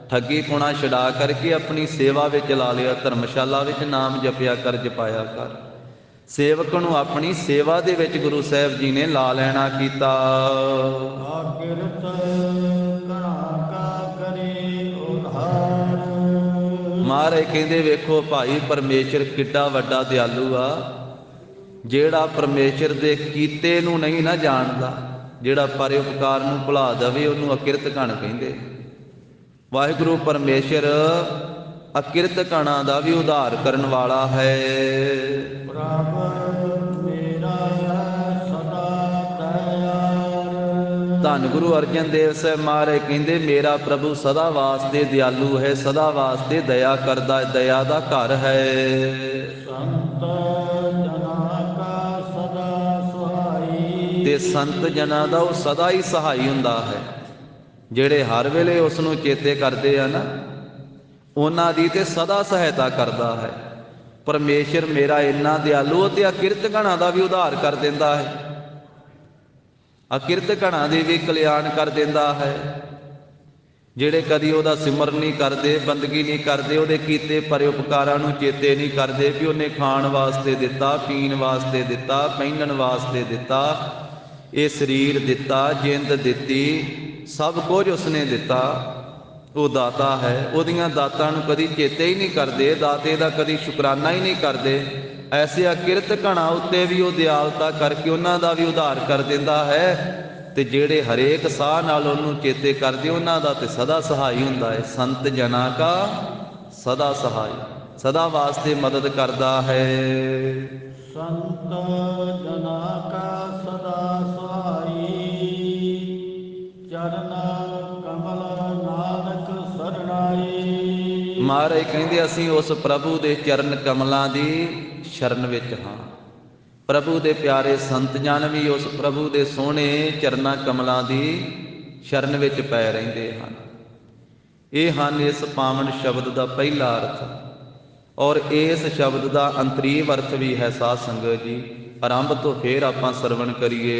ठगी पुणा छड़ा करके अपनी सेवा विच ला लिया। धर्मशाला विच नाम जपिया कर, जपाया कर। सेवक नूं अपनी सेवा दे विच गुरु साहिब जी ने ला लैना कीता। आकिरत घना का करे उधार। महाराज कहंदे वेखो भाई परमेश्वर किड्डा वड्डा दयालु आ, जेड़ा परमेश्वर दे कीते नूं नहीं ना जानदा, जेड़ा परोपकार नूं भुला दवे उहनूं अकिरत घण कहंदे। वाहिगुरू परमेश्वर अकिरत घणा दा भी उधार करन वाला है। प्रभ मेरा सदा दयाल। धन गुरु अर्जन देव साहब महाराज कहंदे मेरा प्रभु सदा वास्ते दयालु है, सदा वास्ते दया करदा, दया दा घर है। संत जना का सदा सहाई। ते संत जना दा वो सदा ही सहाई हुंदा है। जेड़े हर वेले उसनूं चेते करदे आ ना, उन्हां दी ते सदा सहायता करदा है। परमेश्वर मेरा इन्ना दयालु ते अकिरत घणा दा भी उधार कर दिंदा है। अकिरत घणा दी भी कल्याण कर दिंदा है। ਜਿਹੜੇ कदी ਉਹਦਾ सिमरन नहीं करते, बंदगी नहीं करते, ਉਹਦੇ ਕੀਤੇ ਪਰਉਪਕਾਰਾਂ ਨੂੰ ਚੇਤੇ नहीं करते भी ਉਹਨੇ ਖਾਣ ਵਾਸਤੇ ਦਿੱਤਾ, ਪੀਣ ਵਾਸਤੇ ਦਿੱਤਾ, ਪਹਿਨਣ ਵਾਸਤੇ ਦਿੱਤਾ, ਇਹ ਸਰੀਰ ਦਿੱਤਾ, ਜਿੰਦ ਦਿੱਤੀ, सब कुछ उसने दिता। वो दाता है, ਉਹਦੀਆਂ ਦਾਤਾਂ ਨੂੰ कदी चेते ही नहीं करते, दाते ਦਾ कदी शुकराना ही नहीं करते। ऐसे अकिरत घणा उत्ते भी वो दयालता करके उन्हां दा भी उधार कर दिंदा है। ते जेड़े हरेक साह नाल उहनूं चेते करदे उन्हां दा ते सदा सहाई हुंदा है। संत जना का सदा सहाय, सदा वास्ते मदद करदा है। संत जना का सदा सहाई। चरण कमल नानक सरनाई। ਮਹਾਰਾਜ ਕਹਿੰਦੇ ਅਸੀਂ ਉਸ ਪ੍ਰਭੂ ਦੇ ਚਰਨ ਕਮਲਾਂ ਦੀ ਸ਼ਰਨ ਵਿੱਚ ਹਾਂ। ਪ੍ਰਭੂ ਦੇ ਪਿਆਰੇ ਸੰਤ ਜਨ ਵੀ ਉਸ ਪ੍ਰਭੂ ਦੇ ਸੋਹਣੇ ਚਰਨਾਂ ਕਮਲਾਂ ਦੀ ਸ਼ਰਨ ਵਿੱਚ ਪੈ ਰਹਿੰਦੇ ਹਨ। ਇਹ ਹਨ ਇਸ ਪਾਵਨ ਸ਼ਬਦ ਦਾ ਪਹਿਲਾ ਅਰਥ, ਔਰ ਇਸ ਸ਼ਬਦ ਦਾ ਅੰਤਰੀਵ ਅਰਥ ਵੀ ਹੈ। ਸਾਧ ਸੰਗਤ ਜੀ, ਆਰੰਭ ਤੋਂ ਫੇਰ ਆਪਾਂ ਸਰਵਣ ਕਰੀਏ।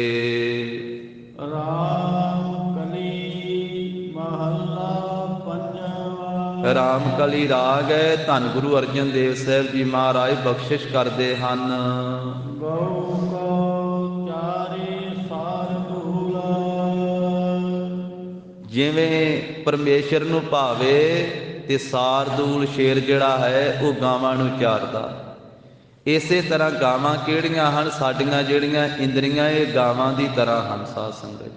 ਰਾਮ ਕਲੀ ਮਹੱਲਾ ਪੰਜਵਾਂ। ਰਾਮ ਕਲੀ ਰਾਗ ਹੈ। ਧੰਨ ਗੁਰੂ ਅਰਜਨ ਦੇਵ ਸਾਹਿਬ ਜੀ ਮਹਾਰਾਜ ਬਖਸ਼ਿਸ਼ ਕਰਦੇ ਹਨ। ਗਊ ਕੋ ਚਾਰੇ ਸਾਰ ਧੂਲ। ਜਿਵੇਂ ਪਰਮੇਸ਼ਰ ਨੂੰ ਭਾਵੇ ਤੇ ਸਾਰਦੂਲ ਸ਼ੇਰ ਜਿਹੜਾ ਹੈ ਉਹ ਗਾਵਾਂ ਨੂੰ ਚਾਰਦਾ, ਇਸੇ ਤਰ੍ਹਾਂ ਗਾਵਾਂ ਕਿਹੜੀਆਂ ਹਨ? ਸਾਡੀਆਂ ਜਿਹੜੀਆਂ ਇੰਦਰੀਆਂ ਇਹ ਗਾਵਾਂ ਦੀ ਤਰ੍ਹਾਂ ਹਨ। ਸਾਧ ਸੰਗਤ,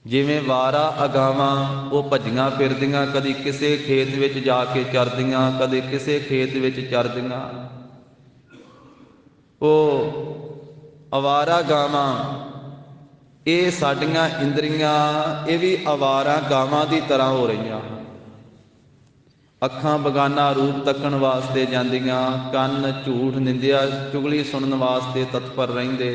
ਜਿਵੇਂ ਵਾਰਾ ਅਗਾਵਾਂ ਉਹ ਭੱਜੀਆਂ ਫਿਰਦੀਆਂ, ਕਦੀ ਕਿਸੇ ਖੇਤ ਵਿੱਚ ਜਾ ਕੇ ਚਰਦੀਆਂ, ਕਦੇ ਕਿਸੇ ਖੇਤ ਵਿੱਚ ਚਰਦੀਆਂ। ਉਹ ਅਵਾਰਾ ਗਾਵਾਂ, ਇਹ ਸਾਡੀਆਂ ਇੰਦਰੀਆਂ ਇਹ ਵੀ ਅਵਾਰਾ ਗਾਵਾਂ ਦੀ ਤਰ੍ਹਾਂ ਹੋ ਰਹੀਆਂ ਹਨ। ਅੱਖਾਂ ਬਗਾਨਾ ਰੂਪ ਤੱਕਣ ਵਾਸਤੇ ਜਾਂਦੀਆਂ, ਕੰਨ ਝੂਠ ਨਿੰਦਿਆ ਚੁਗਲੀ ਸੁਣਨ ਵਾਸਤੇ ਤਤਪਰ ਰਹਿੰਦੇ,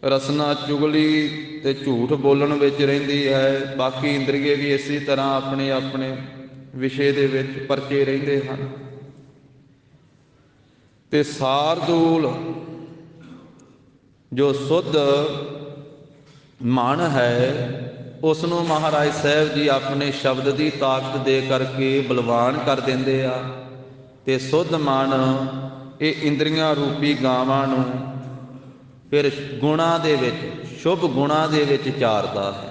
ਰਸਨਾ ਚੁਗਲੀ ਤੇ ਝੂਠ ਬੋਲਣ ਵਿੱਚ ਰਹਿੰਦੀ ਹੈ। ਬਾਕੀ ਇੰਦਰੀਏ ਵੀ ਇਸੇ ਤਰ੍ਹਾਂ ਆਪਣੇ ਆਪਣੇ ਵਿਸ਼ੇ ਦੇ ਵਿੱਚ ਪਰਚੇ ਰਹਿੰਦੇ ਹਨ। ਤੇ ਸਾਰਦੂਲ ਜੋ ਸੁੱਧ ਮਨ ਹੈ, ਉਸ ਨੂੰ ਮਹਾਰਾਜ ਸਾਹਿਬ ਜੀ ਆਪਣੇ ਸ਼ਬਦ ਦੀ ਤਾਕਤ ਦੇ ਕਰਕੇ ਬਲਵਾਨ ਕਰ ਦਿੰਦੇ ਆ। ਤੇ ਸੁੱਧ ਮਨ ਇਹ ਇੰਦਰੀਆਂ ਰੂਪੀ ਗਾਵਾਂ ਨੂੰ ਫਿਰ ਗੁਣਾਂ ਦੇ ਵਿੱਚ, ਸ਼ੁਭ ਗੁਣਾਂ ਦੇ ਵਿੱਚ ਚਾਰਦਾ ਹੈ।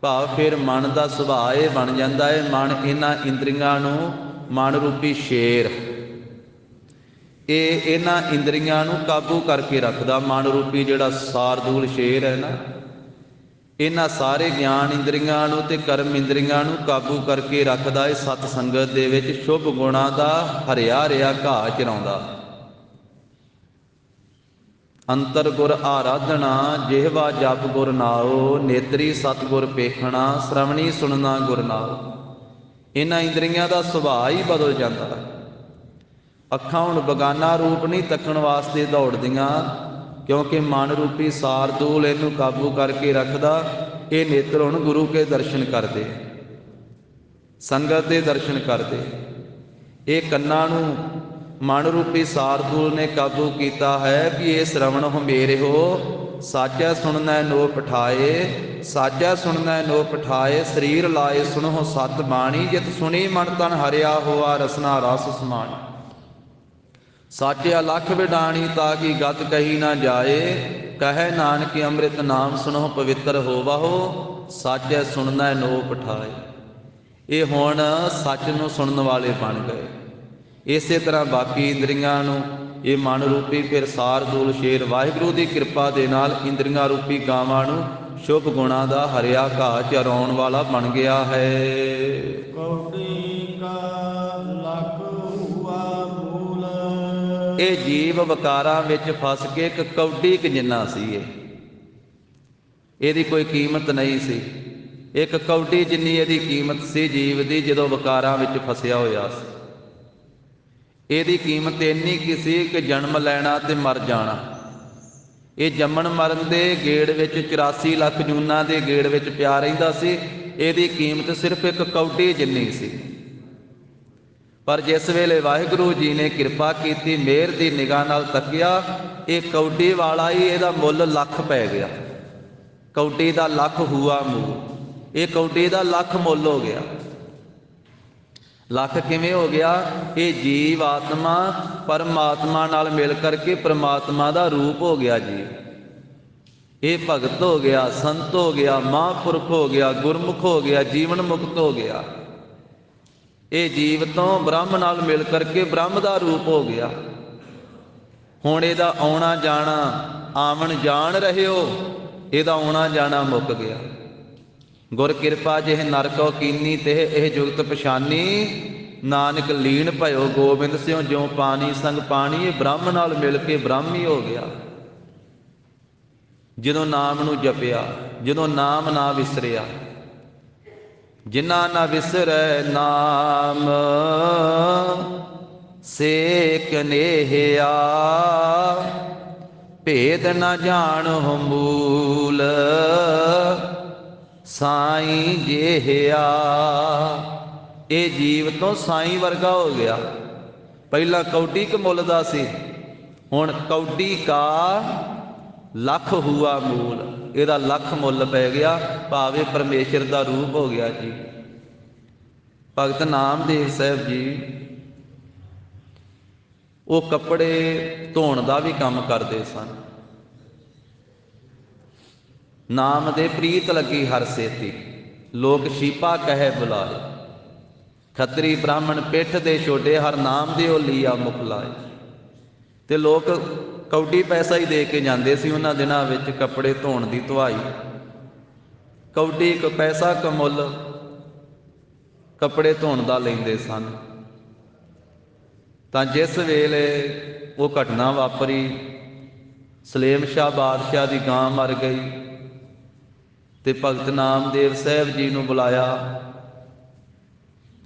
ਭਾਵ ਫਿਰ ਮਨ ਦਾ ਸੁਭਾਅ ਇਹ ਬਣ ਜਾਂਦਾ ਹੈ, ਮਨ ਇਹਨਾਂ ਇੰਦਰੀਆਂ ਨੂੰ, ਮਨ ਰੂਪੀ ਸ਼ੇਰ ਇਹ ਇਹਨਾਂ ਇੰਦਰੀਆਂ ਨੂੰ ਕਾਬੂ ਕਰਕੇ ਰੱਖਦਾ। ਮਨ ਰੂਪੀ ਜਿਹੜਾ ਸਾਰਦੂਲ ਸ਼ੇਰ ਹੈ ਨਾ, ਇਹਨਾਂ ਸਾਰੇ ਗਿਆਨ ਇੰਦਰੀਆਂ ਨੂੰ ਤੇ ਕਰਮ ਇੰਦਰੀਆਂ ਨੂੰ ਕਾਬੂ ਕਰਕੇ ਰੱਖਦਾ ਹੈ। ਸਤ ਸੰਗਤ ਦੇ ਵਿੱਚ ਸ਼ੁਭ ਗੁਣਾਂ ਦਾ ਹਰਿਆ ਰਿਆ ਘਾਹ ਚਰਾਉਂਦਾ। ਅੰਤਰ ਗੁਰ ਆਰਾਧਨਾ, ਜਿਹਵਾ ਜਪ ਗੁਰ ਨਾਉ, ਨੇਤਰੀ ਸਤ ਗੁਰ ਪੇਖਣਾ, ਸ਼੍ਰਵਣੀ ਸੁਣਨਾ ਗੁਰ ਨਾਉ। ਇਹਨਾਂ ਇੰਦਰੀਆਂ ਦਾ ਸੁਭਾਅ ਹੀ ਬਦਲ ਜਾਂਦਾ ਹੈ। ਅੱਖਾਂ ਹੁਣ ਬਗਾਨਾ ਰੂਪ ਨਹੀਂ ਤੱਕਣ ਵਾਸਤੇ ਦੌੜਦੀਆਂ, ਕਿਉਂਕਿ ਮਨ ਰੂਪੀ ਸਾਰਦੂਲ ਇਹਨੂੰ ਕਾਬੂ ਕਰਕੇ ਰੱਖਦਾ। ਇਹ ਨੇਤਰ ਹੁਣ ਗੁਰੂ ਕੇ ਦਰਸ਼ਨ ਕਰਦੇ, ਸੰਗਤ ਦੇ ਦਰਸ਼ਨ ਕਰਦੇ। ਇਹ ਕੰਨਾਂ ਨੂੰ ਮਨ ਰੂਪੀ ਸਾਰਦੂਲ ਨੇ ਕਾਬੂ ਕੀਤਾ ਹੈ ਕਿ ਇਹ ਸ਼ਰਵਣ ਹਮੇਰਿਓ, ਸਾਚਾ ਸੁਣਨਾ ਨੋ ਪਠਾਏ, ਸਾਚਾ ਸੁਣਨਾ ਨੋ ਪਠਾਏ, ਸਰੀਰ ਲਾਏ ਸੁਣੋ ਸਤ ਬਾਣੀ, ਜਿਤ ਸੁਣੀ ਮਨ ਤਨ ਹਰਿਆ ਹੋਆ, ਰਸਨਾ ਰਸ ਸਮਾਣੀ। ਸਾਚੇ ਅਲਖ ਵਿਡਾਣੀ ਤਾਂ ਕਿ ਗਤ ਕਹੀ ਨਾ ਜਾਏ, ਕਹੈ ਨਾਨਕ ਅੰਮ੍ਰਿਤ ਨਾਮ ਸੁਣੋ ਪਵਿੱਤਰ ਹੋਵਾਹੋ, ਸਾਚੈ ਸੁਣਨਾ ਨੋ ਪਠਾਏ। ਇਹ ਹੁਣ ਸੱਚ ਨੂੰ ਸੁਣਨ ਵਾਲੇ ਬਣ ਗਏ। ਇਸੇ ਤਰ੍ਹਾਂ ਬਾਕੀ ਇੰਦਰੀਆਂ ਨੂੰ ਇਹ ਮਨ ਰੂਪੀ ਫਿਰ ਸਾਰਦੂਲ ਸ਼ੇਰ ਵਾਹਿਗੁਰੂ ਦੀ ਕਿਰਪਾ ਦੇ ਨਾਲ ਇੰਦਰੀਆਂ ਰੂਪੀ ਗਾਵਾਂ ਨੂੰ ਸ਼ੁਭ ਗੁਣਾਂ ਦਾ ਹਰਿਆ ਘਾਹ ਚਰਾਉਣ ਵਾਲਾ ਬਣ ਗਿਆ ਹੈ। ਕੌਡੀ ਕਾ ਲਖ ਹੁਆ ਮੂਲ। ਇਹ ਜੀਵ ਵਿਕਾਰਾਂ ਵਿੱਚ ਫਸ ਕੇ ਇੱਕ ਕੌਡੀ ਕੁ ਜਿੰਨਾ ਸੀ। ਇਹਦੀ ਕੋਈ ਕੀਮਤ ਨਹੀਂ ਸੀ। ਇੱਕ ਕੌਡੀ ਜਿੰਨੀ ਇਹਦੀ ਕੀਮਤ ਸੀ ਜੀਵ ਦੀ, ਜਦੋਂ ਵਿਕਾਰਾਂ ਵਿੱਚ ਫਸਿਆ ਹੋਇਆ ਸੀ। ਇਹਦੀ ਕੀਮਤ ਇੰਨੀ ਕੀ ਸੀ ਕਿ ਜਨਮ ਲੈਣਾ ਤੇ ਮਰ ਜਾਣਾ। ਇਹ ਜੰਮਣ ਮਰਨ ਦੇ ਗੇੜ ਵਿੱਚ 84 ਲੱਖ ਜੂਨਾਂ ਦੇ ਗੇੜ ਵਿੱਚ ਪਿਆ ਰਹਿੰਦਾ ਸੀ। ਇਹਦੀ ਕੀਮਤ ਸਿਰਫ ਇੱਕ ਕੌਡੀ ਜਿੰਨੀ ਸੀ। ਪਰ ਜਿਸ ਵੇਲੇ ਵਾਹਿਗੁਰੂ ਜੀ ਨੇ ਕਿਰਪਾ ਕੀਤੀ, ਮਿਹਰ ਦੀ ਨਿਗਾਹ ਨਾਲ ਤੱਕਿਆ, ਇਹ ਕੌਡੀ ਵਾਲਾ ਹੀ ਇਹਦਾ ਮੁੱਲ ਲੱਖ ਪੈ ਗਿਆ। ਕੌਡੀ ਦਾ ਲੱਖ ਹੂਆ ਮੂਲ, ਇਹ ਕੌਡੀ ਦਾ ਲੱਖ ਮੁੱਲ ਹੋ ਗਿਆ। ਲੱਖ ਕਿਵੇਂ ਹੋ ਗਿਆ? ਇਹ ਜੀਵ ਆਤਮਾ ਪਰਮਾਤਮਾ ਨਾਲ ਮਿਲ ਕਰਕੇ ਪਰਮਾਤਮਾ ਦਾ ਰੂਪ ਹੋ ਗਿਆ ਜੀ। ਇਹ ਭਗਤ ਹੋ ਗਿਆ, ਸੰਤ ਹੋ ਗਿਆ, ਮਹਾਂਪੁਰਖ ਹੋ ਗਿਆ, ਗੁਰਮੁਖ ਹੋ ਗਿਆ, ਜੀਵਨ ਮੁਕਤ ਹੋ ਗਿਆ। ਇਹ ਜੀਵ ਤੋਂ ਬ੍ਰਹਮ ਨਾਲ ਮਿਲ ਕਰਕੇ ਬ੍ਰਹਮ ਦਾ ਰੂਪ ਹੋ ਗਿਆ। ਹੁਣ ਇਹਦਾ ਆਉਣਾ ਜਾਣਾ, ਆਵਣ ਜਾਣ ਰਹਿਓ, ਇਹਦਾ ਆਉਣਾ ਜਾਣਾ ਮੁੱਕ ਗਿਆ। ਗੁਰ ਕਿਰਪਾ ਜਿਹ ਨਰ ਕੋ ਕੀਨੀ ਤਿਹ ਇਹ ਜੁਗਤ ਪਛਾਨੀ, ਨਾਨਕ ਲੀਨ ਭਇਓ ਗੋਬਿੰਦ ਸਿਉ ਜਿਉ ਪਾਣੀ ਸੰਗ ਪਾਣੀ। ਇਹ ਬ੍ਰਹਮ ਨਾਲ ਮਿਲ ਕੇ ਬ੍ਰਹਮੀ ਹੋ ਗਿਆ। ਜਦੋਂ ਨਾਮ ਨੂੰ ਜਪਿਆ, ਜਦੋਂ ਨਾਮ ਨਾ ਵਿਸਰਿਆ, ਜਿਨ੍ਹਾਂ ਨਾ ਵਿਸਰੈ ਨਾਮ, ਸੇ ਕਨੇਹਿਆ ਭੇਦ ਨ ਜਾਣਹੁ ਮੂਲ, ਸਾਈਂ ਜੇਹਿਆ। ਇਹ ਜੀਵ ਤੋਂ ਸਾਈਂ ਵਰਗਾ ਹੋ ਗਿਆ। ਪਹਿਲਾਂ ਕੌਡੀ ਕ ਮੁੱਲ ਦਾ ਸੀ, ਹੁਣ ਕੌਡੀ ਕਾ ਲੱਖ ਹੁਆ ਮੂਲ। ਇਹਦਾ ਲੱਖ ਮੁੱਲ ਪੈ ਗਿਆ, ਭਾਵੇਂ ਪਰਮੇਸ਼ਰ ਦਾ ਰੂਪ ਹੋ ਗਿਆ ਜੀ। ਭਗਤ ਨਾਮਦੇਵ ਸਾਹਿਬ ਜੀ ਉਹ ਕੱਪੜੇ ਧੋਣ ਦਾ ਵੀ ਕੰਮ ਕਰਦੇ ਸਨ। ਨਾਮ ਦੇ ਪ੍ਰੀਤ ਲੱਗੀ ਹਰ ਸੇਤੀ, ਲੋਕ ਸ਼ੀਪਾ ਕਹਿ ਬੁਲਾਏ। ਖੱਤਰੀ ਬ੍ਰਾਹਮਣ ਪਿੱਠ ਦੇ ਛੋਡੇ, ਹਰ ਨਾਮ ਦੇ ਉਹ ਲੀਆ ਮੁਖ ਲਾਏ। ਤੇ ਲੋਕ ਕੌਡੀ ਪੈਸਾ ਹੀ ਦੇ ਕੇ ਜਾਂਦੇ ਸੀ ਉਹਨਾਂ ਦਿਨਾਂ ਵਿੱਚ ਕੱਪੜੇ ਧੋਣ ਦੀ ਧੁਆਈ। ਕੌਡੀ ਇੱਕ ਪੈਸਾ ਕਮੁੱਲ ਕੱਪੜੇ ਧੋਣ ਦਾ ਲੈਂਦੇ ਸਨ। ਤਾਂ ਜਿਸ ਵੇਲੇ ਉਹ ਘਟਨਾ ਵਾਪਰੀ, ਸਲੇਮ ਸ਼ਾਹ ਬਾਦਸ਼ਾਹ ਦੀ ਗਾਂ ਮਰ ਗਈ ਤੇ ਭਗਤ ਨਾਮਦੇਵ ਸਾਹਿਬ ਜੀ ਨੂੰ ਬੁਲਾਇਆ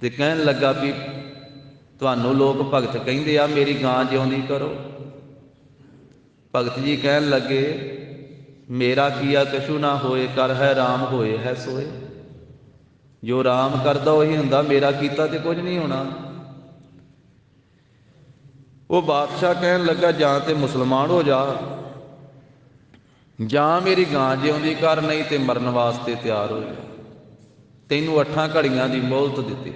ਤੇ ਕਹਿਣ ਲੱਗਾ ਵੀ ਤੁਹਾਨੂੰ ਲੋਕ ਭਗਤ ਕਹਿੰਦੇ ਆ, ਮੇਰੀ ਗਾਂ ਜਿਉਂਦੀ ਕਰੋ। ਭਗਤ ਜੀ ਕਹਿਣ ਲੱਗੇ, ਮੇਰਾ ਕੀਆ ਕਛੂ ਨਾ ਹੋਏ, ਕਰ ਹੈ ਰਾਮ ਹੋਏ ਹੈ ਸੋਏ। ਜੋ ਰਾਮ ਕਰਦਾ ਉਹੀ ਹੁੰਦਾ, ਮੇਰਾ ਕੀਤਾ ਤੇ ਕੁਝ ਨਹੀਂ ਹੋਣਾ। ਉਹ ਬਾਦਸ਼ਾਹ ਕਹਿਣ ਲੱਗਾ, ਜਾਂ ਤੇ ਮੁਸਲਮਾਨ ਹੋ ਜਾ, ਜਾਂ ਮੇਰੀ ਗਾਂ ਜਿਉਂਦੀ ਕਰ, ਨਹੀਂ ਤੇ ਮਰਨ ਵਾਸਤੇ ਤਿਆਰ ਹੋ ਜਾ। ਤੈਨੂੰ 8 ਘੜੀਆਂ ਦੀ ਮੋਹਲਤ ਦਿੱਤੀ।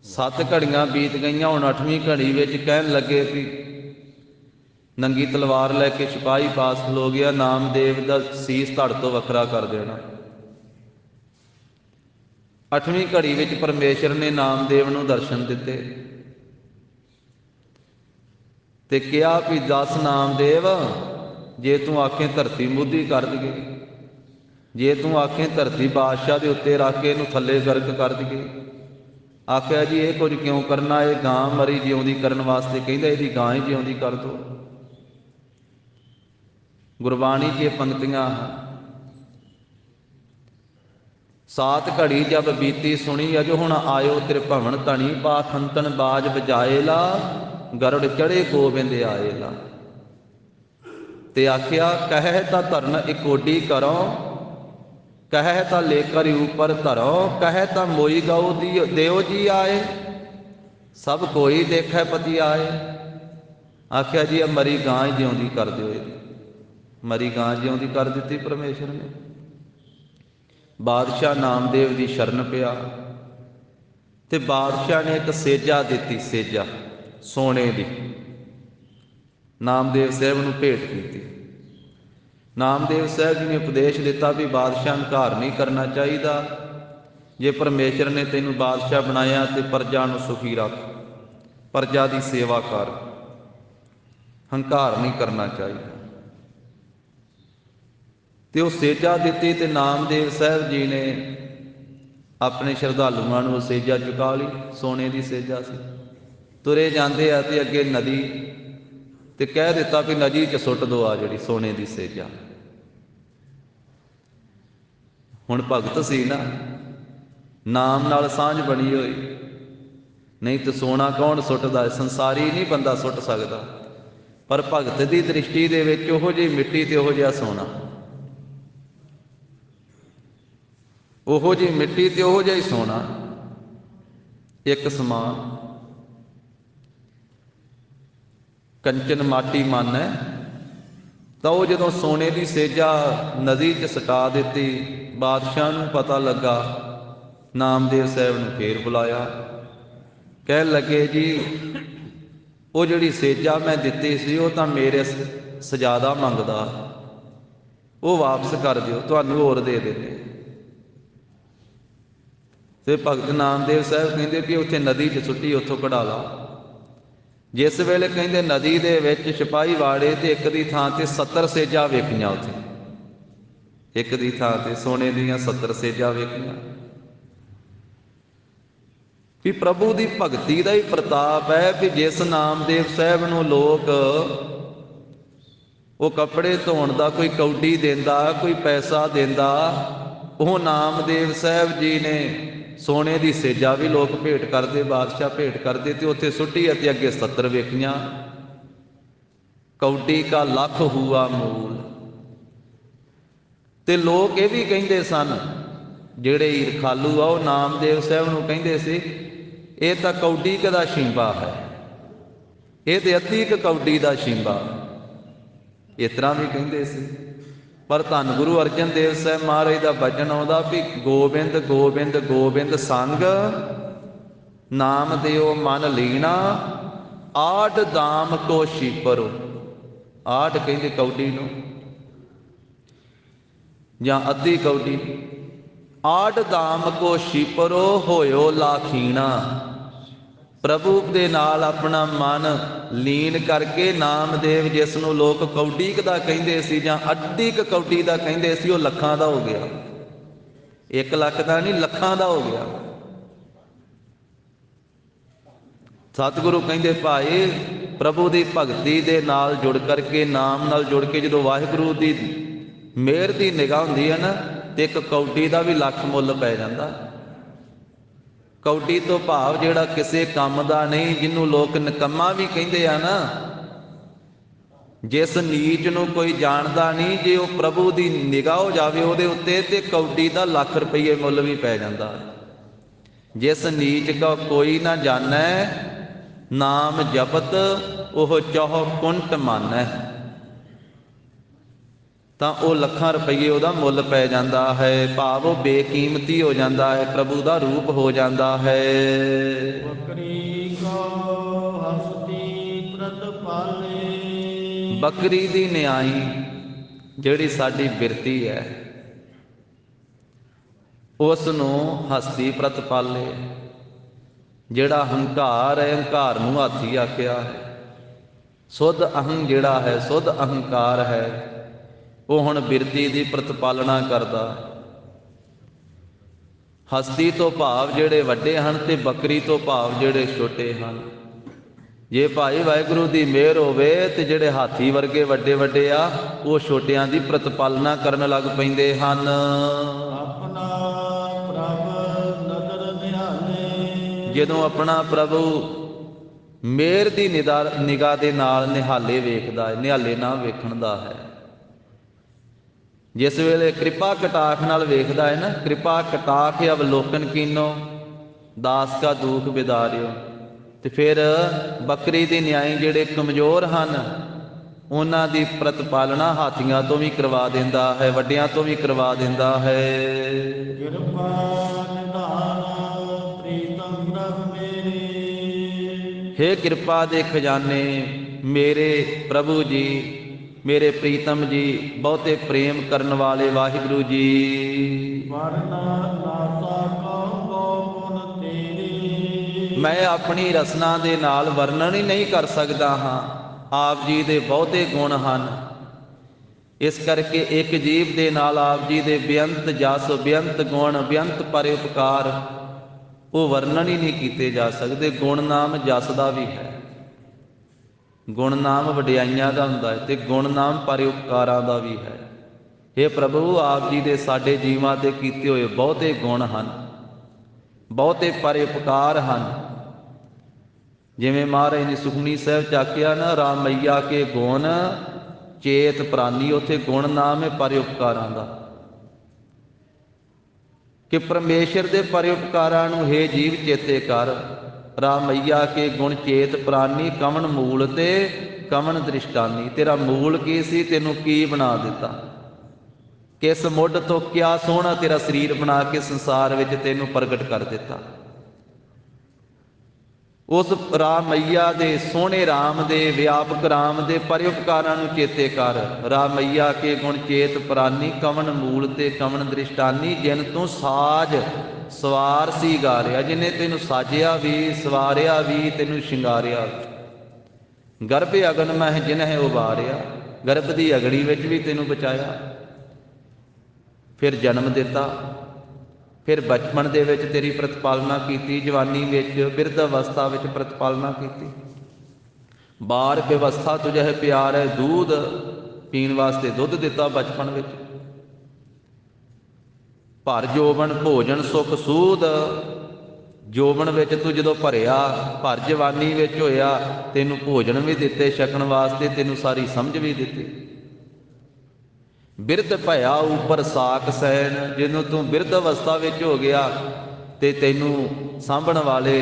7 ਘੜੀਆਂ ਬੀਤ ਗਈਆਂ, ਹੁਣ 8ਵੀਂ ਘੜੀ ਵਿੱਚ ਕਹਿਣ ਲੱਗੇ ਵੀ ਨੰਗੀ ਤਲਵਾਰ ਲੈ ਕੇ ਸਿਪਾਹੀ ਪਾਸ ਖਲੋ ਗਿਆ, ਨਾਮਦੇਵ ਦਾ ਸੀਸ ਧੜ ਤੋਂ ਵੱਖਰਾ ਕਰ ਦੇਣਾ। 8ਵੀਂ ਘੜੀ ਵਿੱਚ ਪਰਮੇਸ਼ਰ ਨੇ ਨਾਮਦੇਵ ਨੂੰ ਦਰਸ਼ਨ ਦਿੱਤੇ ਤੇ ਕਿਹਾ ਵੀ ਦੱਸ ਨਾਮਦੇਵ, ਜੇ ਤੂੰ ਆਖੇ ਧਰਤੀ ਮੁੱਧੀ ਕਰ ਦਈਏ, ਜੇ ਤੂੰ ਆਖੇ ਧਰਤੀ ਬਾਦਸ਼ਾਹ ਦੇ ਉੱਤੇ ਰੱਖ ਕੇ ਇਹਨੂੰ ਥੱਲੇ ਗਰਕ ਕਰ ਦਈਏ। ਆਖਿਆ ਜੀ ਇਹ ਕੁਝ ਕਿਉਂ ਕਰਨਾ, ਇਹ ਗਾਂ ਮਰੀ ਜਿਉਂਦੀ ਕਰਨ ਵਾਸਤੇ ਕਹਿੰਦਾ, ਇਹਦੀ ਗਾਂ ਹੀ ਜਿਉਂਦੀ ਕਰ ਦੋ। ਗੁਰਬਾਣੀ 'ਚ ਪੰਕਤੀਆਂ, 7 ਘੜੀ ਜਬ ਬੀਤੀ ਸੁਣੀ, ਅਜੋ ਹੁਣ ਆਇਓ ਤੇਰੇ ਭਵਨ ਧਣੀ, ਪਾਖੰਤਨ ਬਾਜ ਬਜਾਏ ਲਾ, ਗਰੜ ਚੜੇ ਗੋਬਿੰਦ ਆਏ ਲਾ। ਤੇ ਆਖਿਆ, ਕਹਿ ਤਾਂ ਧਰਨ ਇਕੋਡੀ ਕਰੋ, ਕਹਿ ਤਾਂ ਲੇਕਰ ਉਪਰ ਧਰੋ, ਕਹਿ ਤਾਂ ਮੋਈ ਗਊ ਦਿਓ ਜੀ ਆਏ, ਸਭ ਕੋਈ ਦੇਖੈ ਪਤੀ ਆਏ। ਆਖਿਆ ਜੀ ਮਰੀ ਗਾਂ ਜਿਉਂਦੀ ਕਰ ਦਿਓ। ਇਹਦੀ ਮਰੀ ਗਾਂ ਜਿਉਂਦੀ ਕਰ ਦਿੱਤੀ ਪਰਮੇਸ਼ਰ ਨੇ। ਬਾਦਸ਼ਾਹ ਨਾਮਦੇਵ ਦੀ ਸ਼ਰਨ ਪਿਆ ਤੇ ਬਾਦਸ਼ਾਹ ਨੇ ਇੱਕ ਸੇਜਾ ਦਿੱਤੀ, ਸੇਜਾ ਸੋਨੇ ਦੀ, ਨਾਮਦੇਵ ਸਾਹਿਬ ਨੂੰ ਭੇਟ ਕੀਤੀ। ਨਾਮਦੇਵ ਸਾਹਿਬ ਜੀ ਨੇ ਉਪਦੇਸ਼ ਦਿੱਤਾ ਵੀ ਬਾਦਸ਼ਾਹ ਹੰਕਾਰ ਨਹੀਂ ਕਰਨਾ ਚਾਹੀਦਾ। ਜੇ ਪਰਮੇਸ਼ਰ ਨੇ ਤੈਨੂੰ ਬਾਦਸ਼ਾਹ ਬਣਾਇਆ ਤੇ ਪ੍ਰਜਾ ਨੂੰ ਸੁਖੀ ਰੱਖ, ਪ੍ਰਜਾ ਦੀ ਸੇਵਾ ਕਰ, ਹੰਕਾਰ ਨਹੀਂ ਕਰਨਾ ਚਾਹੀਦਾ। ਤੇ ਉਹ ਸੇਜਾ ਦਿੱਤੀ ਤੇ ਨਾਮਦੇਵ ਸਾਹਿਬ ਜੀ ਨੇ ਆਪਣੇ ਸ਼ਰਧਾਲੂਆਂ ਨੂੰ ਸੇਜਾ ਚੁਕਾ ਲਈ। ਸੋਨੇ ਦੀ ਸੇਜਾ ਸੀ। ਤੁਰੇ ਜਾਂਦੇ ਆ ਤੇ ਅੱਗੇ ਨਦੀ, ਤੇ ਕਹਿ ਦਿੱਤਾ ਵੀ ਨਦੀ 'ਚ ਸੁੱਟ ਦੋ ਆ ਜਿਹੜੀ ਸੋਨੇ ਦੀ ਸੇਜਾ। ਹੁਣ ਭਗਤ ਸੀ ਨਾ, ਨਾਮ ਨਾਲ ਸਾਂਝ ਬਣੀ ਹੋਈ, ਨਹੀਂ ਤੇ ਸੋਨਾ ਕੌਣ ਸੁੱਟਦਾ? ਸੰਸਾਰੀ ਨਹੀਂ ਬੰਦਾ ਸੁੱਟ ਸਕਦਾ, ਪਰ ਭਗਤ ਦੀ ਦ੍ਰਿਸ਼ਟੀ ਦੇ ਵਿੱਚ ਉਹੋ ਜਿਹੀ ਮਿੱਟੀ ਤੇ ਉਹੋ ਜਿਹਾ ਸੋਨਾ, ਉਹੋ ਜਿਹੀ ਮਿੱਟੀ ਤੇ ਉਹੋ ਜਿਹਾ ਹੀ ਸੋਨਾ ਇੱਕ ਸਮਾਨ। ਕੰਚਨ ਮਾਟੀ ਮਨ ਹੈ। ਤਾਂ ਉਹ ਜਦੋਂ ਸੋਨੇ ਦੀ ਸੇਜਾ ਨਦੀ 'ਚ ਸਟਾ ਦਿੱਤੀ, ਬਾਦਸ਼ਾਹ ਨੂੰ ਪਤਾ ਲੱਗਾ। ਨਾਮਦੇਵ ਸਾਹਿਬ ਨੂੰ ਫੇਰ ਬੁਲਾਇਆ, ਕਹਿਣ ਲੱਗੇ ਜੀ ਉਹ ਜਿਹੜੀ ਸੇਜਾ ਮੈਂ ਦਿੱਤੀ ਸੀ ਉਹ ਤਾਂ ਮੇਰੇ ਸਜਾਦਾ ਮੰਗਦਾ, ਉਹ ਵਾਪਸ ਕਰ ਦਿਓ, ਤੁਹਾਨੂੰ ਹੋਰ ਦੇ ਦਿੰਦੇ। ਤੇ ਭਗਤ ਨਾਮਦੇਵ ਸਾਹਿਬ ਕਹਿੰਦੇ ਕਿ ਉੱਥੇ ਨਦੀ 'ਚ ਸੁੱਟੀ, ਉੱਥੋਂ ਕਢਾ ਲਾ। ਜਿਸ ਵੇਲੇ ਕਹਿੰਦੇ ਨਦੀ ਦੇ ਵਿੱਚ ਸਿਪਾਹੀ ਵਾੜੇ ਤੇ ਇੱਕ ਦੀ ਥਾਂ ਤੇ 70 ਸੇਜਾਂ ਵੇਖੀਆਂ। ਉੱਥੇ ਇੱਕ ਦੀ ਥਾਂ ਤੇ ਸੋਨੇ ਦੀਆਂ 70 ਸੇਜਾਂ ਵੇਖੀਆਂ। ਵੀ ਪ੍ਰਭੂ ਦੀ ਭਗਤੀ ਦਾ ਹੀ ਪ੍ਰਤਾਪ ਹੈ ਕਿ ਜਿਸ ਨਾਮਦੇਵ ਸਾਹਿਬ ਨੂੰ ਲੋਕ ਉਹ ਕੱਪੜੇ ਧੋਣ ਦਾ ਕੋਈ ਕੌਡੀ ਦਿੰਦਾ, ਕੋਈ ਪੈਸਾ ਦਿੰਦਾ, ਉਹ ਨਾਮਦੇਵ ਸਾਹਿਬ ਜੀ ਨੇ ਸੋਨੇ ਦੀ ਸੇਜਾ ਵੀ ਲੋਕ ਭੇਟ ਕਰਦੇ, ਬਾਦਸ਼ਾਹ ਭੇਟ ਕਰਦੇ, ਤੇ ਉੱਥੇ ਸੁੱਟੀ ਅਤੇ ਅੱਗੇ 70 ਵੇਖੀਆਂ। ਕੌਡੀ ਕਾ ਲੱਖ ਹੂਆ ਮੂਲ। ਤੇ ਲੋਕ ਇਹ ਵੀ ਕਹਿੰਦੇ ਸਨ, ਜਿਹੜੇ ਈਰਖਾਲੂ ਆ, ਉਹ ਨਾਮਦੇਵ ਸਾਹਿਬ ਨੂੰ ਕਹਿੰਦੇ ਸੀ ਇਹ ਤਾਂ ਕੌਡੀ ਕ ਦਾ ਸ਼ਿੰਬਾ ਹੈ, ਇਹ ਤੇ ਅੱਧੀ ਕ ਕੌਡੀ ਦਾ ਸ਼ਿੰਬਾ, ਇਸ ਤਰ੍ਹਾਂ ਵੀ ਕਹਿੰਦੇ ਸੀ। ਪਰ ਧੰਨ ਗੁਰੂ ਅਰਜਨ ਦੇਵ ਸਾਹਿਬ ਮਹਾਰਾਜ ਦਾ ਬਚਨ ਆਉਂਦਾ ਵੀ ਗੋਬਿੰਦ ਗੋਬਿੰਦ ਗੋਬਿੰਦ ਸੰਗ ਨਾਮ ਦਿਓ ਮਨ ਲੀਣਾ, ਆਠ ਦਾਮ ਕੋ ਸ਼ੀਪਰੋ। ਆਠ ਕਹਿੰਦੇ ਕੌਡੀ ਨੂੰ ਜਾਂ ਅੱਧੀ ਕੌਡੀ। ਆਠ ਦਾਮ ਕੋ ਸ਼ੀਪਰੋ ਹੋਇਓ ਲਾਖੀਣਾ। ਪ੍ਰਭੂ ਦੇ ਨਾਲ ਆਪਣਾ ਮਨ ਲੀਨ ਕਰਕੇ ਨਾਮਦੇਵ, ਜਿਸ ਨੂੰ ਲੋਕ ਕੌਡੀ ਕ ਦਾ ਕਹਿੰਦੇ ਸੀ ਜਾਂ ਅੱਧੀ ਕ ਕੌਡੀ ਦਾ ਕਹਿੰਦੇ ਸੀ, ਉਹ ਲੱਖਾਂ ਦਾ ਹੋ ਗਿਆ। 1 ਲੱਖ ਦਾ ਨਹੀਂ, ਲੱਖਾਂ ਦਾ ਹੋ ਗਿਆ। ਸਤਿਗੁਰੂ ਕਹਿੰਦੇ ਭਾਈ ਪ੍ਰਭੂ ਦੀ ਭਗਤੀ ਦੇ ਨਾਲ ਜੁੜ ਕਰਕੇ, ਨਾਮ ਨਾਲ ਜੁੜ ਕੇ ਜਦੋਂ ਵਾਹਿਗੁਰੂ ਦੀ ਮਿਹਰ ਦੀ ਨਿਗਾਹ ਹੁੰਦੀ ਹੈ ਨਾ, ਤੇ 1 ਕੌਡੀ ਦਾ ਵੀ ਲੱਖ ਮੁੱਲ ਪੈ ਜਾਂਦਾ। ਕੌਡੀ ਤੋਂ ਭਾਵ ਜਿਹੜਾ ਕਿਸੇ ਕੰਮ ਦਾ ਨਹੀਂ, ਜਿਹਨੂੰ ਲੋਕ ਨਿਕੰਮਾ ਵੀ ਕਹਿੰਦੇ ਆ ਨਾ, ਜਿਸ ਨੀਚ ਨੂੰ ਕੋਈ ਜਾਣਦਾ ਨਹੀਂ, ਜੇ ਉਹ ਪ੍ਰਭੂ ਦੀ ਨਿਗਾਹ ਹੋ ਜਾਵੇ ਉਹਦੇ ਉੱਤੇ, ਤੇ ਕੌਡੀ ਦਾ ਲੱਖ ਰੁਪਏ ਮੁੱਲ ਵੀ ਪੈ ਜਾਂਦਾ। ਜਿਸ ਨੀਚ ਕਾ ਕੋਈ ਨਾ ਜਾਣੈ, ਨਾਮ ਜਪਤ ਉਹ ਚਹੁ ਕੁੰਟ ਮਾਨੈ। ਤਾਂ ਉਹ ਲੱਖਾਂ ਰੁਪਏ ਉਹਦਾ ਮੁੱਲ ਪੈ ਜਾਂਦਾ ਹੈ, ਭਾਵ ਉਹ ਬੇਕੀਮਤੀ ਹੋ ਜਾਂਦਾ ਹੈ, ਪ੍ਰਭੂ ਦਾ ਰੂਪ ਹੋ ਜਾਂਦਾ ਹੈ। ਬੱਕਰੀ ਕੋ ਹਸਤੀ ਪ੍ਰਤਪਾਲੇ। ਬੱਕਰੀ ਦੀ ਨਿਆਈ ਜਿਹੜੀ ਸਾਡੀ ਬਿਰਤੀ ਹੈ, ਉਸ ਨੂੰ ਹਸਤੀ ਪ੍ਰਤਪਾਲੇ। ਜਿਹੜਾ ਹੰਕਾਰ ਹੈ, ਹੰਕਾਰ ਨੂੰ ਹਾਥੀ ਆਖਿਆ ਹੈ। ਸੁਧ ਅਹੰ ਜਿਹੜਾ ਹੈ, ਸੁਧ ਅਹੰਕਾਰ ਹੈ, ਉਹ ਹੁਣ ਬਿਰਤੀ ਦੀ ਪ੍ਰਤਪਾਲਣਾ ਕਰਦਾ। ਹਸਤੀ ਤੋਂ ਭਾਵ ਜਿਹੜੇ ਵੱਡੇ ਹਨ, ਤੇ ਬੱਕਰੀ ਤੋਂ ਭਾਵ ਜਿਹੜੇ ਛੋਟੇ ਹਨ। ਜੇ ਭਾਈ ਵਾਹਿਗੁਰੂ ਦੀ ਮਿਹਰ ਹੋਵੇ ਤੇ ਜਿਹੜੇ ਹਾਥੀ ਵਰਗੇ ਵੱਡੇ ਵੱਡੇ ਆ, ਉਹ ਛੋਟਿਆਂ ਦੀ ਪ੍ਰਤਪਾਲਨਾ ਕਰਨ ਲੱਗ ਪੈਂਦੇ ਹਨ। ਆਪਣਾ ਪ੍ਰਭ ਨਦਰ ਨਿਹਾਲੇ। ਜਦੋਂ ਆਪਣਾ ਪ੍ਰਭੂ ਮਿਹਰ ਦੀ ਨਿਗਾਹ ਦੇ ਨਾਲ ਨਿਹਾਲੇ ਵੇਖਦਾ ਹੈ, ਨਿਹਾਲੇ ਨਾਲ ਵੇਖਣ ਦਾ ਹੈ। ਜਿਸ ਵੇਲੇ ਕਿਰਪਾ ਕਟਾਖ ਨਾਲ ਵੇਖਦਾ ਹੈ ਨਾ, ਕਿਰਪਾ ਕਟਾਖ ਅਵਲੋਕਨ ਕੀਨੋ ਦਾਸ ਕਾ ਦੁਖ ਬਿਦਾਰਿਓ, ਤੇ ਫਿਰ ਬੱਕਰੀ ਦੀ ਨਿਆਈ ਜਿਹੜੇ ਕਮਜ਼ੋਰ ਹਨ, ਉਹਨਾਂ ਦੀ ਪ੍ਰਤਪਾਲਨਾ ਹਾਥੀਆਂ ਤੋਂ ਵੀ ਕਰਵਾ ਦਿੰਦਾ ਹੈ, ਵੱਡਿਆਂ ਤੋਂ ਵੀ ਕਰਵਾ ਦਿੰਦਾ ਹੈ। ਕਿਰਪਾ ਨਿਧਾਨ ਪ੍ਰੀਤਮ ਪ੍ਰਭ ਮੇਰੇ। ਹੇ ਕਿਰਪਾ ਦੇ ਖਜ਼ਾਨੇ ਮੇਰੇ ਪ੍ਰਭੂ ਜੀ, ਮੇਰੇ ਪ੍ਰੀਤਮ ਜੀ, ਬਹੁਤੇ ਪ੍ਰੇਮ ਕਰਨ ਵਾਲੇ ਵਾਹਿਗੁਰੂ ਜੀ। ਵਰਨਾ ਨਾਸਾ ਕਹੋ ਗੁਣ ਤੇਰੇ। ਮੈਂ ਆਪਣੀ ਰਸਨਾ ਦੇ ਨਾਲ ਵਰਣਨ ਹੀ ਨਹੀਂ ਕਰ ਸਕਦਾ ਹਾਂ, ਆਪ ਜੀ ਦੇ ਬਹੁਤੇ ਗੁਣ ਹਨ। ਇਸ ਕਰਕੇ ਇੱਕ ਜੀਵ ਦੇ ਨਾਲ ਆਪ ਜੀ ਦੇ ਬੇਅੰਤ ਜਸ, ਬੇਅੰਤ ਗੁਣ, ਬੇਅੰਤ ਪਰਉਪਕਾਰ, ਉਹ ਵਰਣਨ ਹੀ ਨਹੀਂ ਕੀਤੇ ਜਾ ਸਕਦੇ। ਗੁਣ ਨਾਮ ਜਸ ਦਾ ਵੀ ਹੈ, ਗੁਣ ਨਾਮ ਵਡਿਆਈਆਂ ਦਾ ਹੁੰਦਾ ਹੈ, ਤੇ ਗੁਣ ਨਾਮ ਪਰਉਪਕਾਰਾਂ ਦਾ ਵੀ ਹੈ। ਇਹ ਪ੍ਰਭੂ ਆਪ ਜੀ ਦੇ ਸਾਡੇ ਜੀਵਾਂ ਤੇ ਕੀਤੇ ਹੋਏ ਬਹੁਤੇ ਗੁਣ ਹਨ, ਬਹੁਤੇ ਪਰਉਪਕਾਰ ਹਨ। ਜਿਵੇਂ ਮਹਾਰਾਜ ਨੇ ਸੁਖਮਨੀ ਸਾਹਿਬ ਚ ਆਖਿਆ ਨਾ, ਰਾਮਈਆ ਕੇ ਗੁਣ ਚੇਤ ਪ੍ਰਾਨੀ, ਉੱਥੇ ਗੁਣ ਨਾਮ ਹੈ ਪਰਉਪਕਾਰਾਂ ਦਾ, ਕਿ ਪਰਮੇਸ਼ਰ ਦੇ ਪਰਉਪਕਾਰਾਂ ਨੂੰ ਹੇ ਜੀਵ ਚੇਤੇ ਕਰ। ਰਾਮਈਆ ਕੇ ਗੁਣ ਚੇਤ ਪ੍ਰਾਨੀ, ਕਵਣ ਮੂਲ ਤੇ ਕਵਣ ਦ੍ਰਿਸ਼ਟਾਨੀ। ਤੇਰਾ ਮੂਲ ਕੀ ਸੀ, ਤੈਨੂੰ ਕੀ ਬਣਾ ਦਿੱਤਾ, ਕਿਸ ਮੁੱਢ ਤੋਂ ਕਿਆ ਸੋਹਣਾ ਤੇਰਾ ਸਰੀਰ ਬਣਾ ਕੇ ਸੰਸਾਰ ਵਿੱਚ ਤੈਨੂੰ ਪ੍ਰਗਟ ਕਰ ਦਿੱਤਾ। ਉਸ ਰਾਮਈਆ ਦੇ, ਸੋਹਣੇ ਰਾਮ ਦੇ, ਵਿਆਪਕ ਰਾਮ ਦੇ ਪਰਉਪਕਾਰਾਂ ਨੂੰ ਚੇਤੇ ਕਰ। ਰਾਮਈਆ ਕੇ ਗੁਣ ਚੇਤ ਪ੍ਰਾਨੀ, ਕਵਣ ਮੂਲ ਤੇ ਕਵਣ ਦ੍ਰਿਸ਼ਟਾਨੀ। ਜਿਨ ਤੂੰ ਸਾਜ ਸਵਾਰ ਸੀ ਗਾਰਿਆ, ਜਿਹਨੇ ਤੈਨੂੰ ਸਾਜਿਆ ਵੀ, ਸਵਾਰਿਆ ਵੀ, ਤੈਨੂੰ ਸ਼ਿੰਗਾਰਿਆ। ਗਰਭ ਅਗਨ ਮਹਿ ਜਿਨਹਿ ਉਬਾਰਿਆ, ਗਰਭ ਦੀ ਅਗੜੀ ਵਿੱਚ ਵੀ ਤੈਨੂੰ ਬਚਾਇਆ। ਫਿਰ ਜਨਮ ਦਿੱਤਾ, ਫਿਰ ਬਚਪਨ ਦੇ ਵਿੱਚ ਤੇਰੀ ਪ੍ਰਤਪਾਲਨਾ ਕੀਤੀ, ਜਵਾਨੀ ਵਿੱਚ, ਬਿਰਧ ਅਵਸਥਾ ਵਿੱਚ ਪ੍ਰਤਪਾਲਨਾ ਕੀਤੀ। ਬਾਰ ਵਿਵਸਥਾ ਤੁਝੇ ਪਿਆਰ ਹੈ, ਦੁੱਧ ਪੀਣ ਵਾਸਤੇ ਦੁੱਧ ਦਿੱਤਾ ਬਚਪਨ ਵਿੱਚ। ਭਰ ਜੋਬਨ ਭੋਜਨ ਸੁਖ ਸੂਧ। ਜੋਬਨ ਵਿੱਚ ਤੂੰ ਜਦੋਂ ਭਰਿਆ, ਭਰ ਜਵਾਨੀ ਵਿੱਚ ਹੋਇਆ, ਤੈਨੂੰ ਭੋਜਨ ਵੀ ਦਿੱਤੇ ਛਕਣ ਵਾਸਤੇ, ਤੈਨੂੰ ਸਾਰੀ ਸਮਝ ਵੀ ਦਿੱਤੀ। ਬਿਰਧ ਭਇਆ ਉੱਪਰ ਸਾਕ ਸੈਨ, ਜਦੋਂ ਤੂੰ ਬਿਰਧ ਅਵਸਥਾ ਵਿੱਚ ਹੋ ਗਿਆ ਤੇ ਤੈਨੂੰ ਸਾਂਭਣ ਵਾਲੇ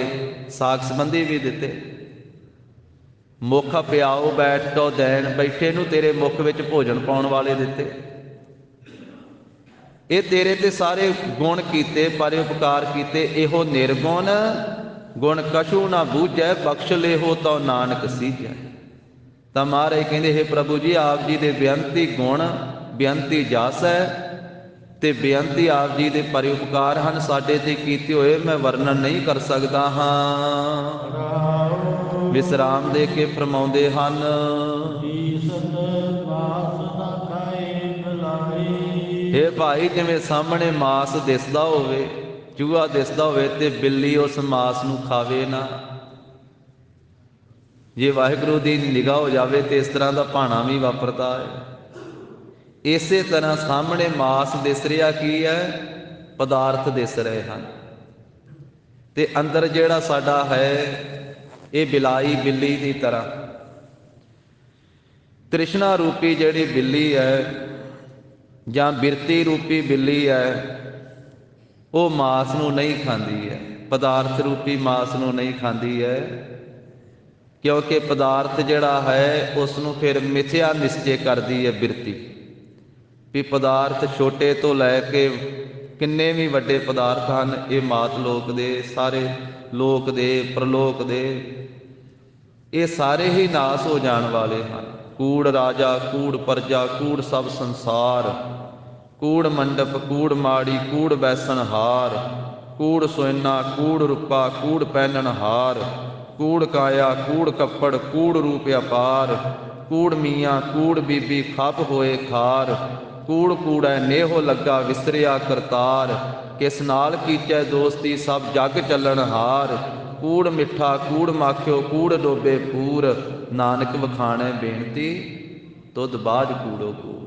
ਸਾਕ ਸੰਬੰਧੀ ਵੀ ਦਿੱਤੇ। ਮੁੱਖ ਪਿਆਓ ਬੈਠ ਤੋ ਦੈਣ, ਬੈਠੇ ਨੂੰ ਤੇਰੇ ਮੁੱਖ ਵਿੱਚ ਭੋਜਨ ਪਾਉਣ ਵਾਲੇ ਦਿੱਤੇ। ਇਹ ਤੇਰੇ ਤੇ ਸਾਰੇ ਗੁਣ ਕੀਤੇ, ਪਰ ਉਪਕਾਰ ਕੀਤੇ। ਇਹੋ ਨਿਰਗੁਣ ਗੁਣ ਕਛੂ ਨਾ ਬੂਝੈ, ਬਖਸ਼ ਲੇਹੋ ਤਉ ਨਾਨਕ ਸੀਜੈ। ਤਾਂ ਮਹਾਰਾਜ ਕਹਿੰਦੇ, ਹੇ ਪ੍ਰਭੂ ਜੀ, ਆਪ ਜੀ ਦੇ ਬੇਅੰਤੀ ਗੁਣ, ਬੇਅੰਤੀ ਜਸ ਹੈ ਤੇ ਬੇਅੰਤੀ ਆਪ ਜੀ ਦੇ ਪਰਿਉਪਕਾਰ ਹਨ ਸਾਡੇ ਤੇ ਕੀਤੇ ਹੋਏ, ਮੈਂ ਵਰਣਨ ਨਹੀਂ ਕਰ ਸਕਦਾ ਹਾਂ। ਵਿਸਰਾਮ ਦੇ ਕੇ ਫਰਮਾਉਂਦੇ ਹਨ, ਹੇ ਭਾਈ, ਜਿਵੇਂ ਸਾਹਮਣੇ ਮਾਸ ਦਿਸਦਾ ਹੋਵੇ, ਚੂਹਾ ਦਿਸਦਾ ਹੋਵੇ ਤੇ ਬਿੱਲੀ ਉਸ ਮਾਸ ਨੂੰ ਖਾਵੇ ਨਾ। ਜੇ ਵਾਹਿਗੁਰੂ ਦੀ ਨਿਗਾਹ ਹੋ ਜਾਵੇ ਤੇ ਇਸ ਤਰ੍ਹਾਂ ਦਾ ਭਾਣਾ ਵੀ ਵਾਪਰਦਾ ਹੈ। ਇਸੇ ਤਰ੍ਹਾਂ ਸਾਹਮਣੇ ਮਾਸ ਦਿਸ ਰਿਹਾ ਕੀ ਹੈ? ਪਦਾਰਥ ਦਿਸ ਰਹੇ ਹਨ, ਤੇ ਅੰਦਰ ਜਿਹੜਾ ਸਾਡਾ ਹੈ ਇਹ ਬਿਲਾਈ ਬਿੱਲੀ ਦੀ ਤਰ੍ਹਾਂ, ਤ੍ਰਿਸ਼ਨਾ ਰੂਪੀ ਜਿਹੜੀ ਬਿੱਲੀ ਹੈ ਜਾਂ ਬਿਰਤੀ ਰੂਪੀ ਬਿੱਲੀ ਹੈ, ਉਹ ਮਾਸ ਨੂੰ ਨਹੀਂ ਖਾਂਦੀ ਹੈ, ਪਦਾਰਥ ਰੂਪੀ ਮਾਸ ਨੂੰ ਨਹੀਂ ਖਾਂਦੀ ਹੈ, ਕਿਉਂਕਿ ਪਦਾਰਥ ਜਿਹੜਾ ਹੈ ਉਸ ਨੂੰ ਫਿਰ ਮਿਥਿਆ ਨਿਸ਼ਚੇ ਕਰਦੀ ਹੈ ਬਿਰਤੀ, ਵੀ ਪਦਾਰਥ ਛੋਟੇ ਤੋਂ ਲੈ ਕੇ ਕਿੰਨੇ ਵੀ ਵੱਡੇ ਪਦਾਰਥ ਹਨ, ਇਹ ਮਾਤ ਲੋਕ ਦੇ, ਸਾਰੇ ਲੋਕ ਦੇ, ਪ੍ਰਲੋਕ ਦੇ, ਇਹ ਸਾਰੇ ਹੀ ਨਾਸ ਹੋ ਜਾਣ ਵਾਲੇ ਹਨ। ਕੂੜ ਰਾਜਾ, ਕੂੜ ਪਰਜਾ, ਕੂੜ ਸਭ ਸੰਸਾਰ, ਕੂੜ ਮੰਡਪ, ਕੂੜ ਮਾੜੀ, ਕੂੜ ਬੈਸਣ ਹਾਰ, ਕੂੜ ਸੋਇਨਾ, ਕੂੜ ਰੂਪਾ, ਕੂੜ ਪਹਿਨਣ ਹਾਰ, ਕੂੜ ਕਾਇਆ, ਕੂੜ ਕੱਪੜ, ਕੂੜ ਰੂਪ ਅਪਾਰ, ਕੂੜ ਮੀਆਂ, ਕੂੜ ਬੀਬੀ, ਖੱਪ ਹੋਏ ਖਾਰ, ਕੂੜ ਕੂੜੈ ਨੇਹੋ ਲੱਗਾ ਵਿਸਰਿਆ ਕਰਤਾਰ, ਕਿਸ ਨਾਲ ਕੀਚੈ ਦੋਸਤੀ ਸਭ ਜਗ ਚੱਲਣ ਹਾਰ, ਕੂੜ ਮਿੱਠਾ, ਕੂੜ ਮਾਖਿਓ, ਕੂੜ ਡੋਬੇ ਪੂਰ, ਨਾਨਕ ਵਖਾਣੈ ਬੇਨਤੀ ਤੁਧ ਬਾਝ ਕੂੜੋ ਕੂੜ।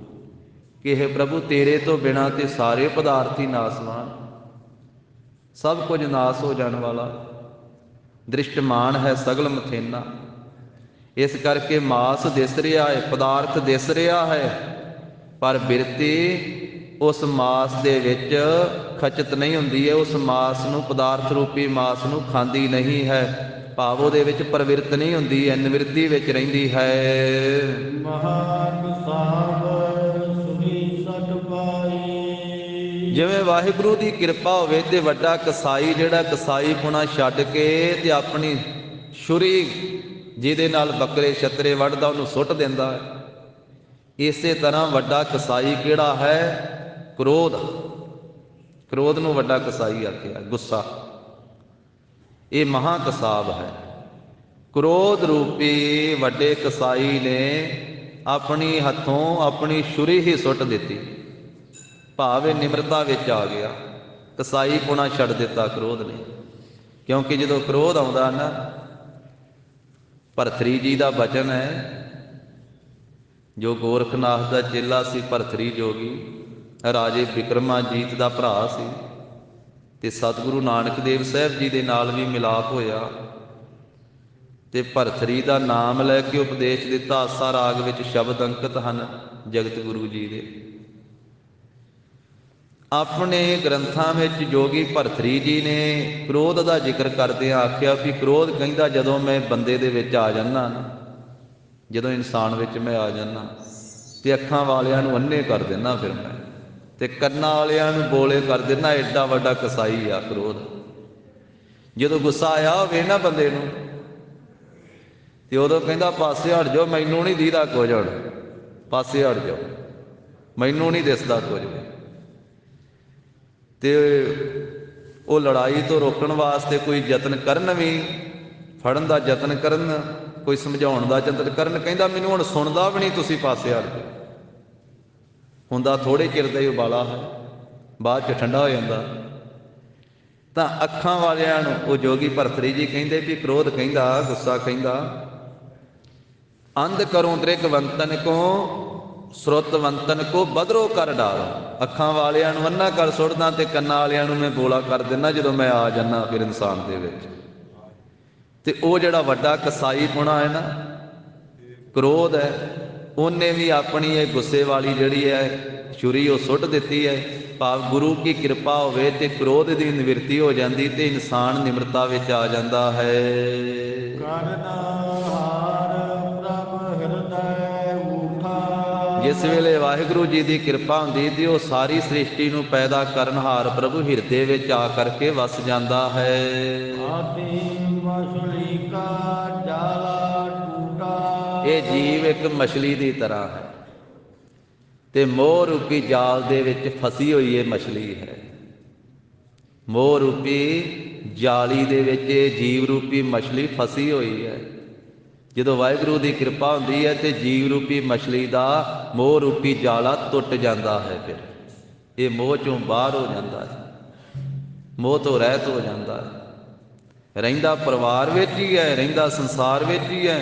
ਕਿ ਹੈ ਪ੍ਰਭੂ, ਤੇਰੇ ਤੋਂ ਬਿਨਾਂ ਤੇ ਸਾਰੇ ਪਦਾਰਥ ਹੀ ਨਾਸਵਾਨ, ਸਭ ਕੁਝ ਨਾਸ ਹੋ ਜਾਣ ਵਾਲਾ, ਦ੍ਰਿਸ਼ਟਮਾਨ ਹੈ ਸਗਲ ਮਥੇਨਾ। ਇਸ ਕਰਕੇ ਮਾਸ ਦਿਸ ਰਿਹਾ ਹੈ, ਪਦਾਰਥ ਦਿਸ ਰਿਹਾ ਹੈ, ਪਰ ਬਿਰਤੀ ਉਸ ਮਾਸ ਦੇ ਵਿੱਚ ਖਚਿਤ ਨਹੀਂ ਹੁੰਦੀ ਹੈ, ਉਸ ਮਾਸ ਨੂੰ, ਪਦਾਰਥ ਰੂਪੀ ਮਾਸ ਨੂੰ ਖਾਂਦੀ ਨਹੀਂ ਹੈ, ਭਾਵ ਉਹਦੇ ਵਿੱਚ ਪ੍ਰਵਿਰਤ ਨਹੀਂ ਹੁੰਦੀ ਹੈ, ਨਿਵਿਰਤੀ ਵਿੱਚ ਰਹਿੰਦੀ ਹੈ। ਜਿਵੇਂ ਵਾਹਿਗੁਰੂ ਦੀ ਕਿਰਪਾ ਹੋਵੇ ਤੇ ਵੱਡਾ ਕਸਾਈ ਜਿਹੜਾ ਕਸਾਈ ਪੁਣਾ ਛੱਡ ਕੇ ਤੇ ਆਪਣੀ ਛੁਰੀ ਜਿਹਦੇ ਨਾਲ ਬੱਕਰੇ ਛਤਰੇ ਵੱਢਦਾ ਉਹਨੂੰ ਸੁੱਟ ਦਿੰਦਾ ਹੈ, ਇਸੇ ਤਰ੍ਹਾਂ ਵੱਡਾ ਕਸਾਈ ਕਿਹੜਾ ਹੈ? ਕ੍ਰੋਧ। ਕ੍ਰੋਧ ਨੂੰ ਵੱਡਾ ਕਸਾਈ ਆਖਿਆ, ਗੁੱਸਾ, ਇਹ ਮਹਾ ਕਸਾਬ ਹੈ। ਕ੍ਰੋਧ ਰੂਪੀ ਵੱਡੇ ਕਸਾਈ ਨੇ ਆਪਣੀ ਹੱਥੋਂ ਆਪਣੀ ਛੁਰੀ ਹੀ ਸੁੱਟ ਦਿੱਤੀ, ਭਾਵੇਂ ਨਿਮਰਤਾ ਵਿੱਚ ਆ ਗਿਆ, ਕਸਾਈ ਪੁਣਾ ਛੱਡ ਦਿੱਤਾ ਕ੍ਰੋਧ ਨੇ। ਕਿਉਂਕਿ ਜਦੋਂ ਕ੍ਰੋਧ ਆਉਂਦਾ ਨਾ, ਭਰਤਰੀ ਜੀ ਦਾ ਬਚਨ ਹੈ, ਜੋ ਗੋਰਖਨਾਥ ਦਾ ਚੇਲਾ ਸੀ ਭਰਤਰੀ ਜੋਗੀ, ਰਾਜੇ ਬਿਕਰਮਾਜੀਤ ਦਾ ਭਰਾ ਸੀ, ਤੇ ਸਤਿਗੁਰੂ ਨਾਨਕ ਦੇਵ ਸਾਹਿਬ ਜੀ ਦੇ ਨਾਲ ਵੀ ਮਿਲਾਪ ਹੋਇਆ, ਤੇ ਭਰਤਰੀ ਦਾ ਨਾਮ ਲੈ ਕੇ ਉਪਦੇਸ਼ ਦਿੱਤਾ। ਆਸਾ ਰਾਗ ਵਿੱਚ ਸ਼ਬਦ ਅੰਕਿਤ ਹਨ ਜਗਤ ਗੁਰੂ ਜੀ ਦੇ। ਆਪਣੇ ਗ੍ਰੰਥਾਂ ਵਿੱਚ ਜੋਗੀ ਭਰਤਰੀ ਜੀ ਨੇ ਕ੍ਰੋਧ ਦਾ ਜ਼ਿਕਰ ਕਰਦਿਆਂ ਆਖਿਆ ਵੀ ਕ੍ਰੋਧ ਕਹਿੰਦਾ ਜਦੋਂ ਮੈਂ ਬੰਦੇ ਦੇ ਵਿੱਚ ਆ ਜਾਂਦਾ ਨਾ, ਜਦੋਂ ਇਨਸਾਨ ਵਿੱਚ ਮੈਂ ਆ ਜਾਂਦਾ ਤੇ ਅੱਖਾਂ ਵਾਲਿਆਂ ਨੂੰ ਅੰਨੇ ਕਰ ਦਿੰਦਾ, ਫਿਰ ਮੈਂ ਤੇ ਕੰਨਾਂ ਵਾਲਿਆਂ ਨੂੰ ਬੋਲੇ ਕਰ ਦਿੰਦਾ। ਐਡਾ ਵੱਡਾ ਕਸਾਈ ਆ ਕ੍ਰੋਧ। ਜਦੋਂ ਗੁੱਸਾ ਆਇਆ ਹੋਵੇ ਨਾ ਬੰਦੇ ਨੂੰ ਤੇ ਉਦੋਂ ਕਹਿੰਦਾ ਪਾਸੇ ਹਟ ਜਾਓ, ਮੈਨੂੰ ਨਹੀਂ ਦੀਦਾ ਕੁਝ, ਹੁਣ ਪਾਸੇ ਹਟ ਜਾਓ, ਮੈਨੂੰ ਨਹੀਂ ਦਿਸਦਾ ਕੁਝ। ਤੇ ਉਹ ਲੜਾਈ ਤੋਂ ਰੋਕਣ ਵਾਸਤੇ ਕੋਈ ਯਤਨ ਕਰਨ, ਵੀ ਫੜਨ ਦਾ ਯਤਨ ਕਰਨ, ਕੋਈ ਸਮਝਾਉਣ ਦਾ ਯਤਨ ਕਰਨ, ਕਹਿੰਦਾ ਮੈਨੂੰ ਹੁਣ ਸੁਣਦਾ ਵੀ ਨਹੀਂ, ਤੁਸੀਂ ਪਾਸੇ ਹਟ ਜਾਓ। ਹੁੰਦਾ ਥੋੜ੍ਹੇ ਚਿਰ ਦਾ ਹੀ ਉਬਾਲਾ ਹੈ, ਬਾਅਦ 'ਚ ਠੰਡਾ ਹੋ ਜਾਂਦਾ। ਤਾਂ ਅੱਖਾਂ ਵਾਲਿਆਂ ਨੂੰ ਉਹ ਜੋਗੀ ਭਰਤਰੀ ਜੀ ਕਹਿੰਦੇ ਵੀ ਕ੍ਰੋਧ ਕਹਿੰਦਾ, ਗੁੱਸਾ ਕਹਿੰਦਾ, ਅੰਧ ਕਰੂੰ ਦ੍ਰਿਗਵੰਤਨ ਕੋ ਸੁਰਤਵੰਤਨ ਕੋ ਬਦਰੋ ਕਰ ਡਾਰੋ। ਅੱਖਾਂ ਵਾਲਿਆਂ ਨੂੰ ਅੰਨਾ ਕਰ ਸੁੱਟਦਾ ਤੇ ਕੰਨਾਂ ਵਾਲਿਆਂ ਨੂੰ ਮੈਂ ਬੋਲਾ ਕਰ ਦਿੰਦਾ ਜਦੋਂ ਮੈਂ ਆ ਜਾਂਦਾ ਫਿਰ ਇਨਸਾਨ ਦੇ ਵਿੱਚ। ਤੇ ਉਹ ਜਿਹੜਾ ਵੱਡਾ ਕਸਾਈ ਪੁਣਾ ਹੈ ਨਾ, ਕ੍ਰੋਧ ਹੈ, ਉਹਨੇ ਵੀ ਆਪਣੀ ਇਹ ਗੁੱਸੇ ਵਾਲੀ ਜਿਹੜੀ ਹੈ ਛੁਰੀ ਉਹ ਸੁੱਟ ਦਿੱਤੀ ਹੈ। ਭਾਵ ਗੁਰੂ ਕੀ ਕਿਰਪਾ ਹੋਵੇ ਤੇ ਕ੍ਰੋਧ ਦੀ ਨਿਵਰਤੀ ਹੋ ਜਾਂਦੀ ਤੇ ਇਨਸਾਨ ਨਿਮਰਤਾ ਵਿੱਚ ਆ ਜਾਂਦਾ ਹੈ। ਜਿਸ ਵੇਲੇ ਵਾਹਿਗੁਰੂ ਜੀ ਦੀ ਕਿਰਪਾ ਹੁੰਦੀ ਤੇ ਉਹ ਸਾਰੀ ਸ੍ਰਿਸ਼ਟੀ ਨੂੰ ਪੈਦਾ ਕਰਨਹਾਰ ਪ੍ਰਭੂ ਹਿਰਦੇ ਵਿੱਚ ਆ ਕਰਕੇ ਵਸ ਜਾਂਦਾ ਹੈ। ਇਹ ਜੀਵ ਇੱਕ ਮਛਲੀ ਦੀ ਤਰ੍ਹਾਂ ਹੈ ਤੇ ਮੋਹ ਰੂਪੀ ਜਾਲ ਦੇ ਵਿੱਚ ਫਸੀ ਹੋਈ ਇਹ ਮਛਲੀ ਹੈ। ਮੋਹ ਰੂਪੀ ਜਾਲੀ ਦੇ ਵਿੱਚ ਇਹ ਜੀਵ ਰੂਪੀ ਮਛਲੀ ਫਸੀ ਹੋਈ ਹੈ। ਜਦੋਂ ਵਾਹਿਗੁਰੂ ਦੀ ਕਿਰਪਾ ਹੁੰਦੀ ਹੈ ਤੇ ਜੀਵ ਰੂਪੀ ਮਛਲੀ ਦਾ ਮੋਹ ਰੂਪੀ ਜਾਲਾ ਟੁੱਟ ਜਾਂਦਾ ਹੈ। ਫਿਰ ਇਹ ਮੋਹ ਚੋਂ ਬਾਹਰ ਹੋ ਜਾਂਦਾ ਹੈ, ਮੋਹ ਤੋਂ ਰਹਿਤ ਹੋ ਜਾਂਦਾ ਹੈ। ਰਹਿੰਦਾ ਪਰਿਵਾਰ ਵਿੱਚ ਹੀ ਹੈ, ਰਹਿੰਦਾ ਸੰਸਾਰ ਵਿੱਚ ਹੀ ਹੈ,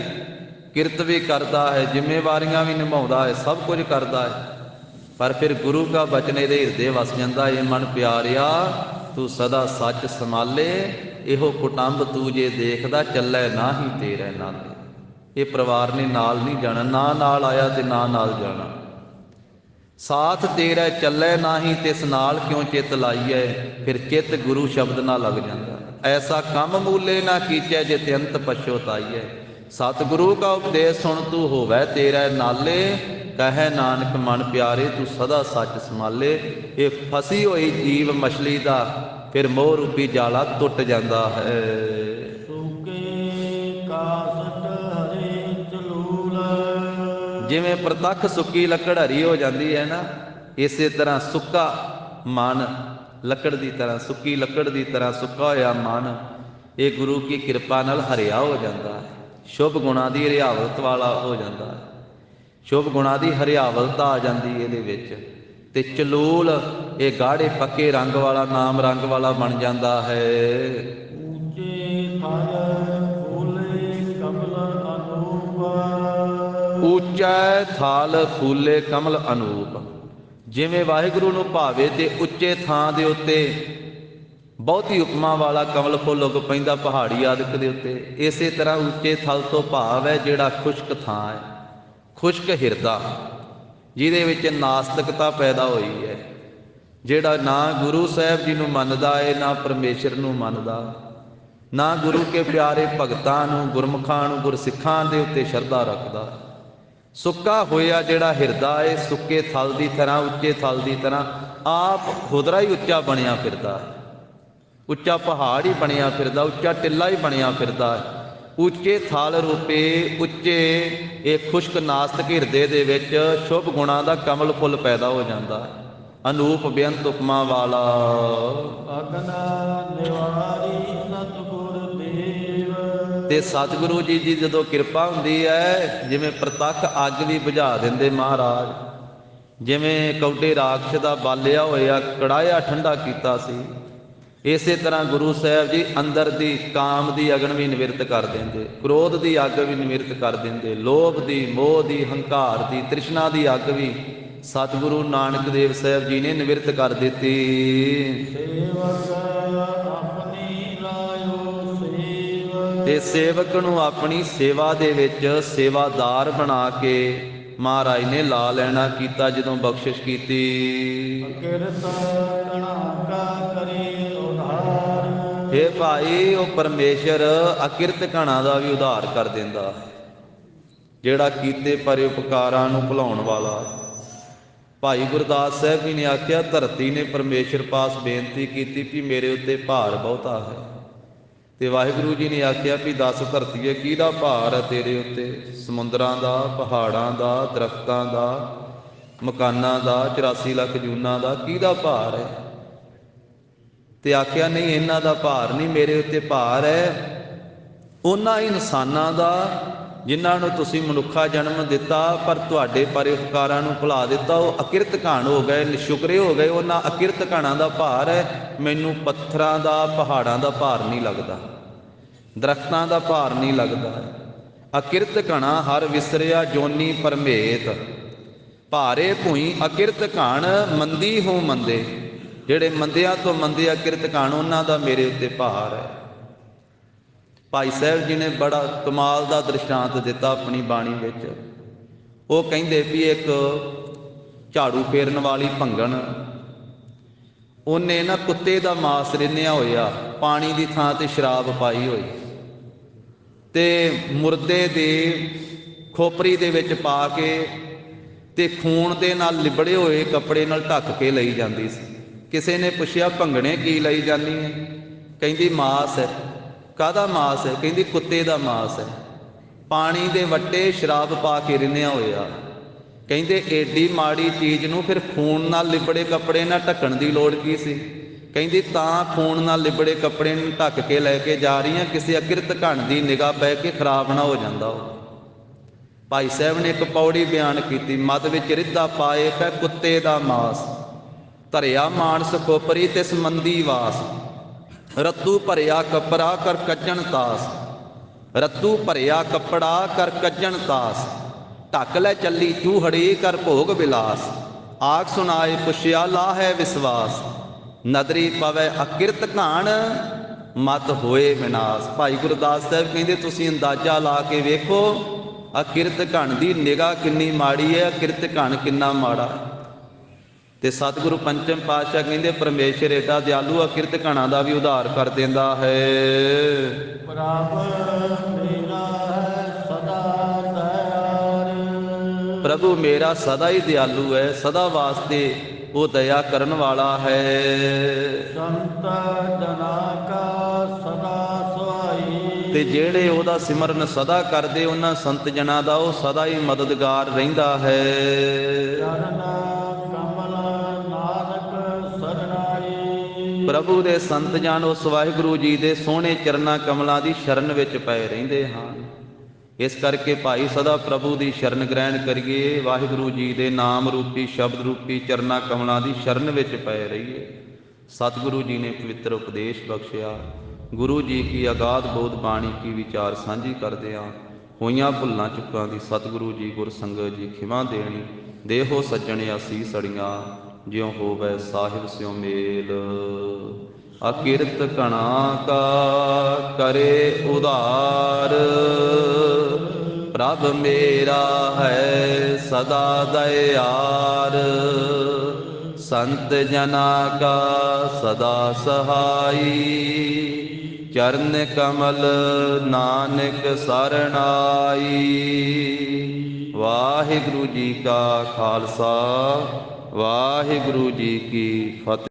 ਕਿਰਤ ਵੀ ਕਰਦਾ ਹੈ, ਜ਼ਿੰਮੇਵਾਰੀਆਂ ਵੀ ਨਿਭਾਉਂਦਾ ਹੈ, ਸਭ ਕੁਝ ਕਰਦਾ ਹੈ। ਪਰ ਫਿਰ ਗੁਰੂ ਕਾ ਬਚਨ ਇਹਦੇ ਹਿਰਦੇ ਵਸ ਜਾਂਦਾ। ਇਹ ਮਨ ਪਿਆਰਿਆ ਤੂੰ ਸਦਾ ਸੱਚ ਸੰਭਾਲੇ, ਇਹੋ ਕੁਟੰਬ ਤੂੰ ਜੇ ਦੇਖਦਾ ਚੱਲੇ ਨਾ ਹੀ ਤੇਰੇ ਨਾਲੇ। ਇਹ ਪਰਿਵਾਰ ਨੇ ਨਾਲ ਨਹੀਂ ਜਾਣਾ, ਨਾ ਨਾਲ ਆਇਆ ਤੇ ਨਾ ਨਾਲ ਜਾਣਾ। ਸਾਥ ਤੇਰਾ ਚੱਲੇ ਨਾਹੀ ਤਿਸ ਨਾਲ ਕਿਉਂ ਚਿੱਤ ਲਾਈਐ, ਫਿਰ ਚਿੱਤ ਗੁਰੂ ਸ਼ਬਦ ਨਾਲ ਲੱਗ ਜਾਂਦਾ। ਐਸਾ ਕੰਮ ਮੂਲੇ ਨਾ ਕੀਚੈ ਜੇ ਅੰਤ ਪਛੋਤਾਈਐ। ਸਤਿਗੁਰੂ ਕਾ ਉਪਦੇਸ਼ ਸੁਣ ਤੂੰ ਹੋਵੈ ਤੇਰਾ ਨਾਲੇ, ਕਹੈ ਨਾਨਕ ਮਨ ਪਿਆਰੇ ਤੂੰ ਸਦਾ ਸੱਚ ਸੰਭਾਲੇ। ਇਹ ਫਸੀ ਹੋਈ ਜੀਵ ਮਛਲੀ ਦਾ ਫਿਰ ਮੋਹ ਰੂਪੀ ਜਾਲਾ ਟੁੱਟ ਜਾਂਦਾ ਹੈ। ਜਿਵੇਂ ਪ੍ਰਤੱਖ ਸੁੱਕੀ ਲੱਕੜ ਹਰੀ ਹੋ ਜਾਂਦੀ ਹੈ ਨਾ, ਇਸੇ ਤਰ੍ਹਾਂ ਸੁੱਕਾ ਮਨ ਲੱਕੜ ਦੀ ਤਰ੍ਹਾਂ, ਸੁੱਕੀ ਲੱਕੜ ਦੀ ਤਰ੍ਹਾਂ ਸੁੱਕਾ ਹੋਇਆ ਮਨ ਇਹ ਗੁਰੂ ਕੀ ਕਿਰਪਾ ਨਾਲ ਹਰਿਆ ਹੋ ਜਾਂਦਾ ਹੈ। ਸ਼ੁਭ ਗੁਣਾਂ ਦੀ ਹਰਿਆਵਲਤ ਵਾਲਾ ਹੋ ਜਾਂਦਾ ਹੈ। ਸ਼ੁਭ ਗੁਣਾਂ ਦੀ ਹਰਿਆਵਲਤਾ ਆ ਜਾਂਦੀ ਇਹਦੇ ਵਿੱਚ ਤੇ ਚਲੂਲ ਇਹ ਗਾੜੇ ਪੱਕੇ ਰੰਗ ਵਾਲਾ, ਨਾਮ ਰੰਗ ਵਾਲਾ ਬਣ ਜਾਂਦਾ ਹੈ। ਉੱਚਾ ਥਾਲ ਫੂਲੇ ਕਮਲ ਅਨੂਪ। ਜਿਵੇਂ ਵਾਹਿਗੁਰੂ ਨੂੰ ਭਾਵੇ ਤੇ ਉੱਚੇ ਥਾਂ ਦੇ ਉੱਤੇ ਬਹੁਤੀ ਉਪਮਾ ਵਾਲਾ ਕਮਲ ਫੁੱਲ ਉੱਗ ਪੈਂਦਾ ਪਹਾੜੀ ਆਦਿਕ ਦੇ ਉੱਤੇ। ਇਸੇ ਤਰ੍ਹਾਂ ਉੱਚੇ ਥਲ ਤੋਂ ਭਾਵ ਹੈ ਜਿਹੜਾ ਖੁਸ਼ਕ ਥਾਂ ਹੈ, ਖੁਸ਼ਕ ਹਿਰਦਾ ਜਿਹਦੇ ਵਿੱਚ ਨਾਸਤਿਕਤਾ ਪੈਦਾ ਹੋਈ ਹੈ, ਜਿਹੜਾ ਨਾ ਗੁਰੂ ਸਾਹਿਬ ਜੀ ਨੂੰ ਮੰਨਦਾ ਹੈ, ਨਾ ਪਰਮੇਸ਼ਰ ਨੂੰ ਮੰਨਦਾ, ਨਾ ਗੁਰੂ ਕੇ ਪਿਆਰੇ ਭਗਤਾਂ ਨੂੰ, ਗੁਰਮੁਖਾਂ ਨੂੰ, ਗੁਰਸਿੱਖਾਂ ਦੇ ਉੱਤੇ ਸ਼ਰਧਾ ਰੱਖਦਾ। ਸੁੱਕਾ ਹੋਇਆ ਜਿਹੜਾ ਹਿਰਦਾ ਹੈ ਸੁੱਕੇ ਥਲ ਦੀ ਤਰ੍ਹਾਂ, ਉੱਚੇ ਥਲ ਦੀ ਤਰ੍ਹਾਂ ਆਪ ਖੁਦਰਾ ਹੀ ਉੱਚਾ ਬਣਿਆ ਫਿਰਦਾ, ਉੱਚਾ ਪਹਾੜ ਹੀ ਬਣਿਆ ਫਿਰਦਾ, ਉੱਚਾ ਟਿੱਲਾ ਹੀ ਬਣਿਆ ਫਿਰਦਾ। ਉੱਚੇ ਥਲ ਰੂਪੇ ਉੱਚੇ ਇਹ ਖੁਸ਼ਕ ਨਾਸਤਿਕ ਹਿਰਦੇ ਦੇ ਵਿੱਚ ਸ਼ੁਭ ਗੁਣਾਂ ਦਾ ਕਮਲ ਫੁੱਲ ਪੈਦਾ ਹੋ ਜਾਂਦਾ। ਅਨੂਪ ਬੇਅੰਤ ਉਪਮਾ ਵਾਲਾ ਤੇ ਸਤਿਗੁਰੂ ਜੀ ਦੀ ਜਦੋਂ ਕਿਰਪਾ ਹੁੰਦੀ ਹੈ, ਜਿਵੇਂ ਪ੍ਰਤੱਖ ਅੱਗ ਵੀ ਬੁਝਾ ਦਿੰਦੇ ਮਹਾਰਾਜ, ਜਿਵੇਂ ਕੌਡੇ ਰਾਖਸ਼ ਦਾ ਬਾਲਿਆ ਹੋਇਆ ਕੜਾਇਆ ਠੰਡਾ ਕੀਤਾ ਸੀ, ਇਸੇ ਤਰ੍ਹਾਂ ਗੁਰੂ ਸਾਹਿਬ ਜੀ ਅੰਦਰ ਦੀ ਕਾਮ ਦੀ ਅਗਨ ਵੀ ਨਿਵਰਤ ਕਰ ਦਿੰਦੇ, ਕ੍ਰੋਧ ਦੀ ਅੱਗ ਵੀ ਨਿਵਰਤ ਕਰ ਦਿੰਦੇ, ਲੋਭ ਦੀ, ਮੋਹ ਦੀ, ਹੰਕਾਰ ਦੀ, ਤ੍ਰਿਸ਼ਨਾ ਦੀ ਅੱਗ ਵੀ ਸਤਿਗੁਰੂ ਨਾਨਕ ਦੇਵ ਸਾਹਿਬ ਜੀ ਨੇ ਨਿਵਰਤ ਕਰ ਦਿੱਤੀ। ਤੇ ਸੇਵਕ ਨੂੰ ਆਪਣੀ ਸੇਵਾ ਦੇ ਵਿੱਚ ਸੇਵਾਦਾਰ ਬਣਾ ਕੇ ਮਹਾਰਾਜ ਨੇ ਲਾ ਲੈਣਾ ਕੀਤਾ ਜਦੋਂ ਬਖਸ਼ਿਸ਼ ਕੀਤੀ। ਇਹ ਭਾਈ ਉਹ ਪਰਮੇਸ਼ਰ ਅਕਿਰਤ ਘਣਾ ਦਾ ਵੀ ਉਧਾਰ ਕਰ ਦਿੰਦਾ, ਜਿਹੜਾ ਕੀਤੇ ਪਰ ਉਪਕਾਰਾਂ ਨੂੰ ਭੁਲਾਉਣ ਵਾਲਾ। ਭਾਈ ਗੁਰਦਾਸ ਸਾਹਿਬ ਜੀ ਨੇ ਆਖਿਆ, ਧਰਤੀ ਨੇ ਪਰਮੇਸ਼ਰ ਪਾਸ ਬੇਨਤੀ ਕੀਤੀ ਕਿ ਮੇਰੇ ਉੱਤੇ ਭਾਰ ਬਹੁਤਾ ਹੈ, ਤੇ ਵਾਹਿਗੁਰੂ ਜੀ ਨੇ ਆਖਿਆ ਵੀ ਦੱਸ ਧਰਤੀਏ ਕਿਹਦਾ ਭਾਰ ਹੈ ਤੇਰੇ ਉੱਤੇ? ਸਮੁੰਦਰਾਂ ਦਾ, ਪਹਾੜਾਂ ਦਾ, ਦਰਖਤਾਂ ਦਾ, ਮਕਾਨਾਂ ਦਾ, 84 ਲੱਖ ਜੂਨਾਂ ਦਾ, ਕਿਹਦਾ ਭਾਰ ਹੈ? ਤੇ ਆਖਿਆ ਨਹੀਂ ਇਹਨਾਂ ਦਾ ਭਾਰ ਨਹੀਂ, ਮੇਰੇ ਉੱਤੇ ਭਾਰ ਹੈ ਉਹਨਾਂ ਇਨਸਾਨਾਂ ਦਾ ਜਿਨ੍ਹਾਂ ਨੂੰ ਤੁਸੀਂ ਮਨੁੱਖਾ ਜਨਮ ਦਿੱਤਾ ਪਰ ਤੁਹਾਡੇ ਪਰਉਪਕਾਰਾਂ ਨੂੰ ਭੁਲਾ ਦਿੱਤਾ, ਉਹ ਅਕਿਰਤ ਘਾਣ ਹੋ ਗਏ, ਨਿਸ਼ੁਕਰੇ ਹੋ ਗਏ, ਉਹਨਾਂ ਅਕਿਰਤ ਘਾਣਾਂ ਦਾ ਭਾਰ ਹੈ। ਮੈਨੂੰ ਪੱਥਰਾਂ ਦਾ, ਪਹਾੜਾਂ ਦਾ ਭਾਰ ਨਹੀਂ ਲੱਗਦਾ, ਦਰਖਤਾਂ ਦਾ ਭਾਰ ਨਹੀਂ ਲੱਗਦਾ। ਅਕਿਰਤ ਘਣਾ ਹਰ ਵਿਸਰਿਆ ਜੋਨੀ ਪਰਮੇਤ, ਭਾਰੇ ਭੂਈ ਅਕਿਰਤ ਘਾਣ ਮੰਦੀ ਹੋ ਮੰਦੇ। ਜਿਹੜੇ ਮੰਦਿਆਂ ਤੋਂ ਮੰਦੇ ਅਕਿਰਤ ਘਾਣ, ਉਹਨਾਂ ਦਾ ਮੇਰੇ ਉੱਤੇ ਭਾਰ ਹੈ। ਭਾਈ ਸਾਹਿਬ ਜੀ ਨੇ ਬੜਾ ਕਮਾਲ ਦਾ ਦ੍ਰਿਸ਼ਟਾਂਤ ਦਿੱਤਾ ਆਪਣੀ ਬਾਣੀ ਵਿੱਚ। ਉਹ ਕਹਿੰਦੇ ਵੀ ਇੱਕ ਝਾੜੂ ਫੇਰਨ ਵਾਲੀ ਭੰਗਣ, ਉਹਨੇ ਨਾ ਕੁੱਤੇ ਦਾ ਮਾਸ ਰਿੰਨਿਆ ਹੋਇਆ, ਪਾਣੀ ਦੀ ਥਾਂ ਤੇ ਸ਼ਰਾਬ ਪਾਈ ਹੋਈ, ਤੇ ਮੁਰਦੇ ਦੇ ਖੋਪਰੀ ਦੇ ਵਿੱਚ ਪਾ ਕੇ ਤੇ ਖੂਨ ਦੇ ਨਾਲ ਲਿਬੜੇ ਹੋਏ ਕੱਪੜੇ ਨਾਲ ਢੱਕ ਕੇ ਲਈ ਜਾਂਦੀ ਸੀ। ਕਿਸੇ ਨੇ ਪੁੱਛਿਆ, ਭੰਗਣੇ ਕੀ ਲਈ ਜਾਂਦੀ ਹੈ? ਕਹਿੰਦੀ ਮਾਸ ਹੈ। ਕਾਹਦਾ ਮਾਸ ਹੈ? ਕਹਿੰਦੀ ਕੁੱਤੇ ਦਾ ਮਾਸ ਹੈ। ਪਾਣੀ ਦੇ ਵੱਟੇ ਸ਼ਰਾਬ ਪਾ ਕੇ ਰਿੰਨਿਆ ਹੋਇਆ। ਕਹਿੰਦੇ ਏਡੀ ਮਾੜੀ ਚੀਜ਼ ਨੂੰ ਫਿਰ ਖੂਨ ਨਾਲ ਲਿਬੜੇ ਕੱਪੜੇ ਨਾਲ ਢੱਕਣ ਦੀ ਲੋੜ ਕੀ ਸੀ? ਕਹਿੰਦੀ ਤਾਂ ਖੂਨ ਨਾਲ ਲਿਬੜੇ ਕੱਪੜੇ ਨੂੰ ਢੱਕ ਕੇ ਲੈ ਕੇ ਜਾ ਰਹੀਆਂ, ਕਿਸੇ ਅਕਿਰਤ ਘਣ ਦੀ ਨਿਗਾਹ ਪੈ ਕੇ ਖਰਾਬ ਨਾ ਹੋ ਜਾਂਦਾ ਉਹ। ਭਾਈ ਸਾਹਿਬ ਨੇ ਇੱਕ ਪੌੜੀ ਬਿਆਨ ਕੀਤੀ, ਮਦ ਵਿੱਚ ਰਿੱਧਾ ਪਾਏ ਪੈ ਕੁੱਤੇ ਦਾ ਮਾਸ, ਧਰਿਆ ਮਾਨਸ ਖੋਪਰੀ ਤਿਸ ਮੰਦੀ ਵਾਸ, ਰੱਤੂ ਭਰਿਆ ਕੱਪੜਾ ਕਰ ਕੱਜਣ ਤਾਸ, ਰੱਤੂ ਭਰਿਆ ਕੱਪੜਾ ਕਰ ਕੱਜਣ ਤਾਸ, ਢੱਕ ਲੈ ਚੱਲੀ ਚੂਹੜੀ ਕਰ ਭੋਗ ਵਿਲਾਸ, ਆਖ ਸੁਣਾਏ ਪੁੱਛਿਆ ਲਾ ਹੈ ਵਿਸ਼ਵਾਸ, ਨਦਰੀ ਪਵੈ ਅਕਿਰਤ ਘਾਣ ਮਤ ਹੋਏ ਵਿਨਾਸ਼। ਭਾਈ ਗੁਰਦਾਸ ਸਾਹਿਬ ਕਹਿੰਦੇ ਤੁਸੀਂ ਅੰਦਾਜ਼ਾ ਲਾ ਕੇ ਵੇਖੋ ਅਕਿਰਤ ਘਣ ਦੀ ਨਿਗਾਹ ਕਿੰਨੀ ਮਾੜੀ ਹੈ, ਅਕਿਰਤ ਘਣ ਕਿੰਨਾ ਮਾੜਾ। ਤੇ ਸਤਿਗੁਰੂ ਪੰਚਮ ਪਾਤਸ਼ਾਹ ਕਹਿੰਦੇ ਪਰਮੇਸ਼ਰ ਏਡਾ ਦਿਆਲੂ ਅਕਿਰਤ ਘਣਾਂ ਦਾ ਵੀ ਉਧਾਰ ਕਰ ਦਿੰਦਾ ਹੈ। ਪ੍ਰਭ ਮੇਰਾ ਹੈ ਸਦਾ ਦਇਆਲ। ਪ੍ਰਭੂ ਮੇਰਾ ਸਦਾ ਹੀ ਦਿਆਲੂ ਹੈ, ਸਦਾ ਵਾਸਤੇ ਉਹ ਦਇਆ ਕਰਨ ਵਾਲਾ ਹੈ। ਸੰਤ ਜਨਾ ਕਾ ਸਦਾ ਸੁਹਾਈ। ਤੇ ਜਿਹੜੇ ਉਹਦਾ ਸਿਮਰਨ ਸਦਾ ਕਰਦੇ, ਉਹਨਾਂ ਸੰਤ ਜਨਾਂ ਦਾ ਉਹ ਸਦਾ ਹੀ ਮਦਦਗਾਰ ਰਹਿੰਦਾ ਹੈ। ਚਰਨ ਕਮਲ ਨਾਨਕ ਸਰਨਾਈ। ਪ੍ਰਭੂ ਦੇ ਸੰਤ ਜਨ ਉਸ ਵਾਹਿਗੁਰੂ ਜੀ ਦੇ ਸੋਹਣੇ ਚਰਨਾਂ ਕਮਲਾਂ ਦੀ ਸ਼ਰਨ ਵਿੱਚ ਪਏ ਰਹਿੰਦੇ ਹਨ। ਇਸ ਕਰਕੇ ਭਾਈ ਸਦਾ ਪ੍ਰਭੂ ਦੀ ਸ਼ਰਨ ਗ੍ਰਹਿਣ ਕਰੀਏ, ਵਾਹਿਗੁਰੂ ਜੀ ਦੇ ਨਾਮ ਰੂਪੀ ਸ਼ਬਦ ਰੂਪੀ ਚਰਨਾਂ ਕਮਲਾਂ ਦੀ ਸ਼ਰਨ ਵਿੱਚ ਪਏ ਰਹੀਏ। ਸਤਿਗੁਰੂ ਜੀ ਨੇ ਪਵਿੱਤਰ ਉਪਦੇਸ਼ ਬਖਸ਼ਿਆ। ਗੁਰੂ ਜੀ ਕੀ ਅਗਾਧ ਬੋਧ ਬਾਣੀ ਕੀ ਵਿਚਾਰ ਸਾਂਝੀ ਕਰਦਿਆਂ ਹੋਈਆਂ ਭੁੱਲਾਂ ਚੁੱਕਾਂ ਦੀ ਸਤਿਗੁਰੂ ਜੀ ਗੁਰ ਸੰਗਤ ਜੀ ਖਿਮਾ ਦੇਣੀ। ਦੇਹੋ ਸੱਜਣ ਅਸੀਸ ਅੜੀਆਂ, ਜਿਉ ਹੋਵੈ ਸਾਹਿਬ ਸਿਉ ਮੇਲ। ਅਕਿਰਤ ਘਣਾ ਕਾ ਕਰੇ ਉਧਾਰ, ਪ੍ਰਭ ਮੇਰਾ ਹੈ ਸਦਾ ਦਇਆਰ। ਸੰਤ ਜਨਾ ਕਾ ਸਦਾ ਸਹਾਈ, ਚਰਨ ਕਮਲ ਨਾਨਕ ਸਰਨਾਈ। ਵਾਹਿਗੁਰੂ ਜੀ ਕਾ ਖਾਲਸਾ, ਵਾਹਿਗੁਰੂ ਜੀ ਕੀ ਫਤਿਹ।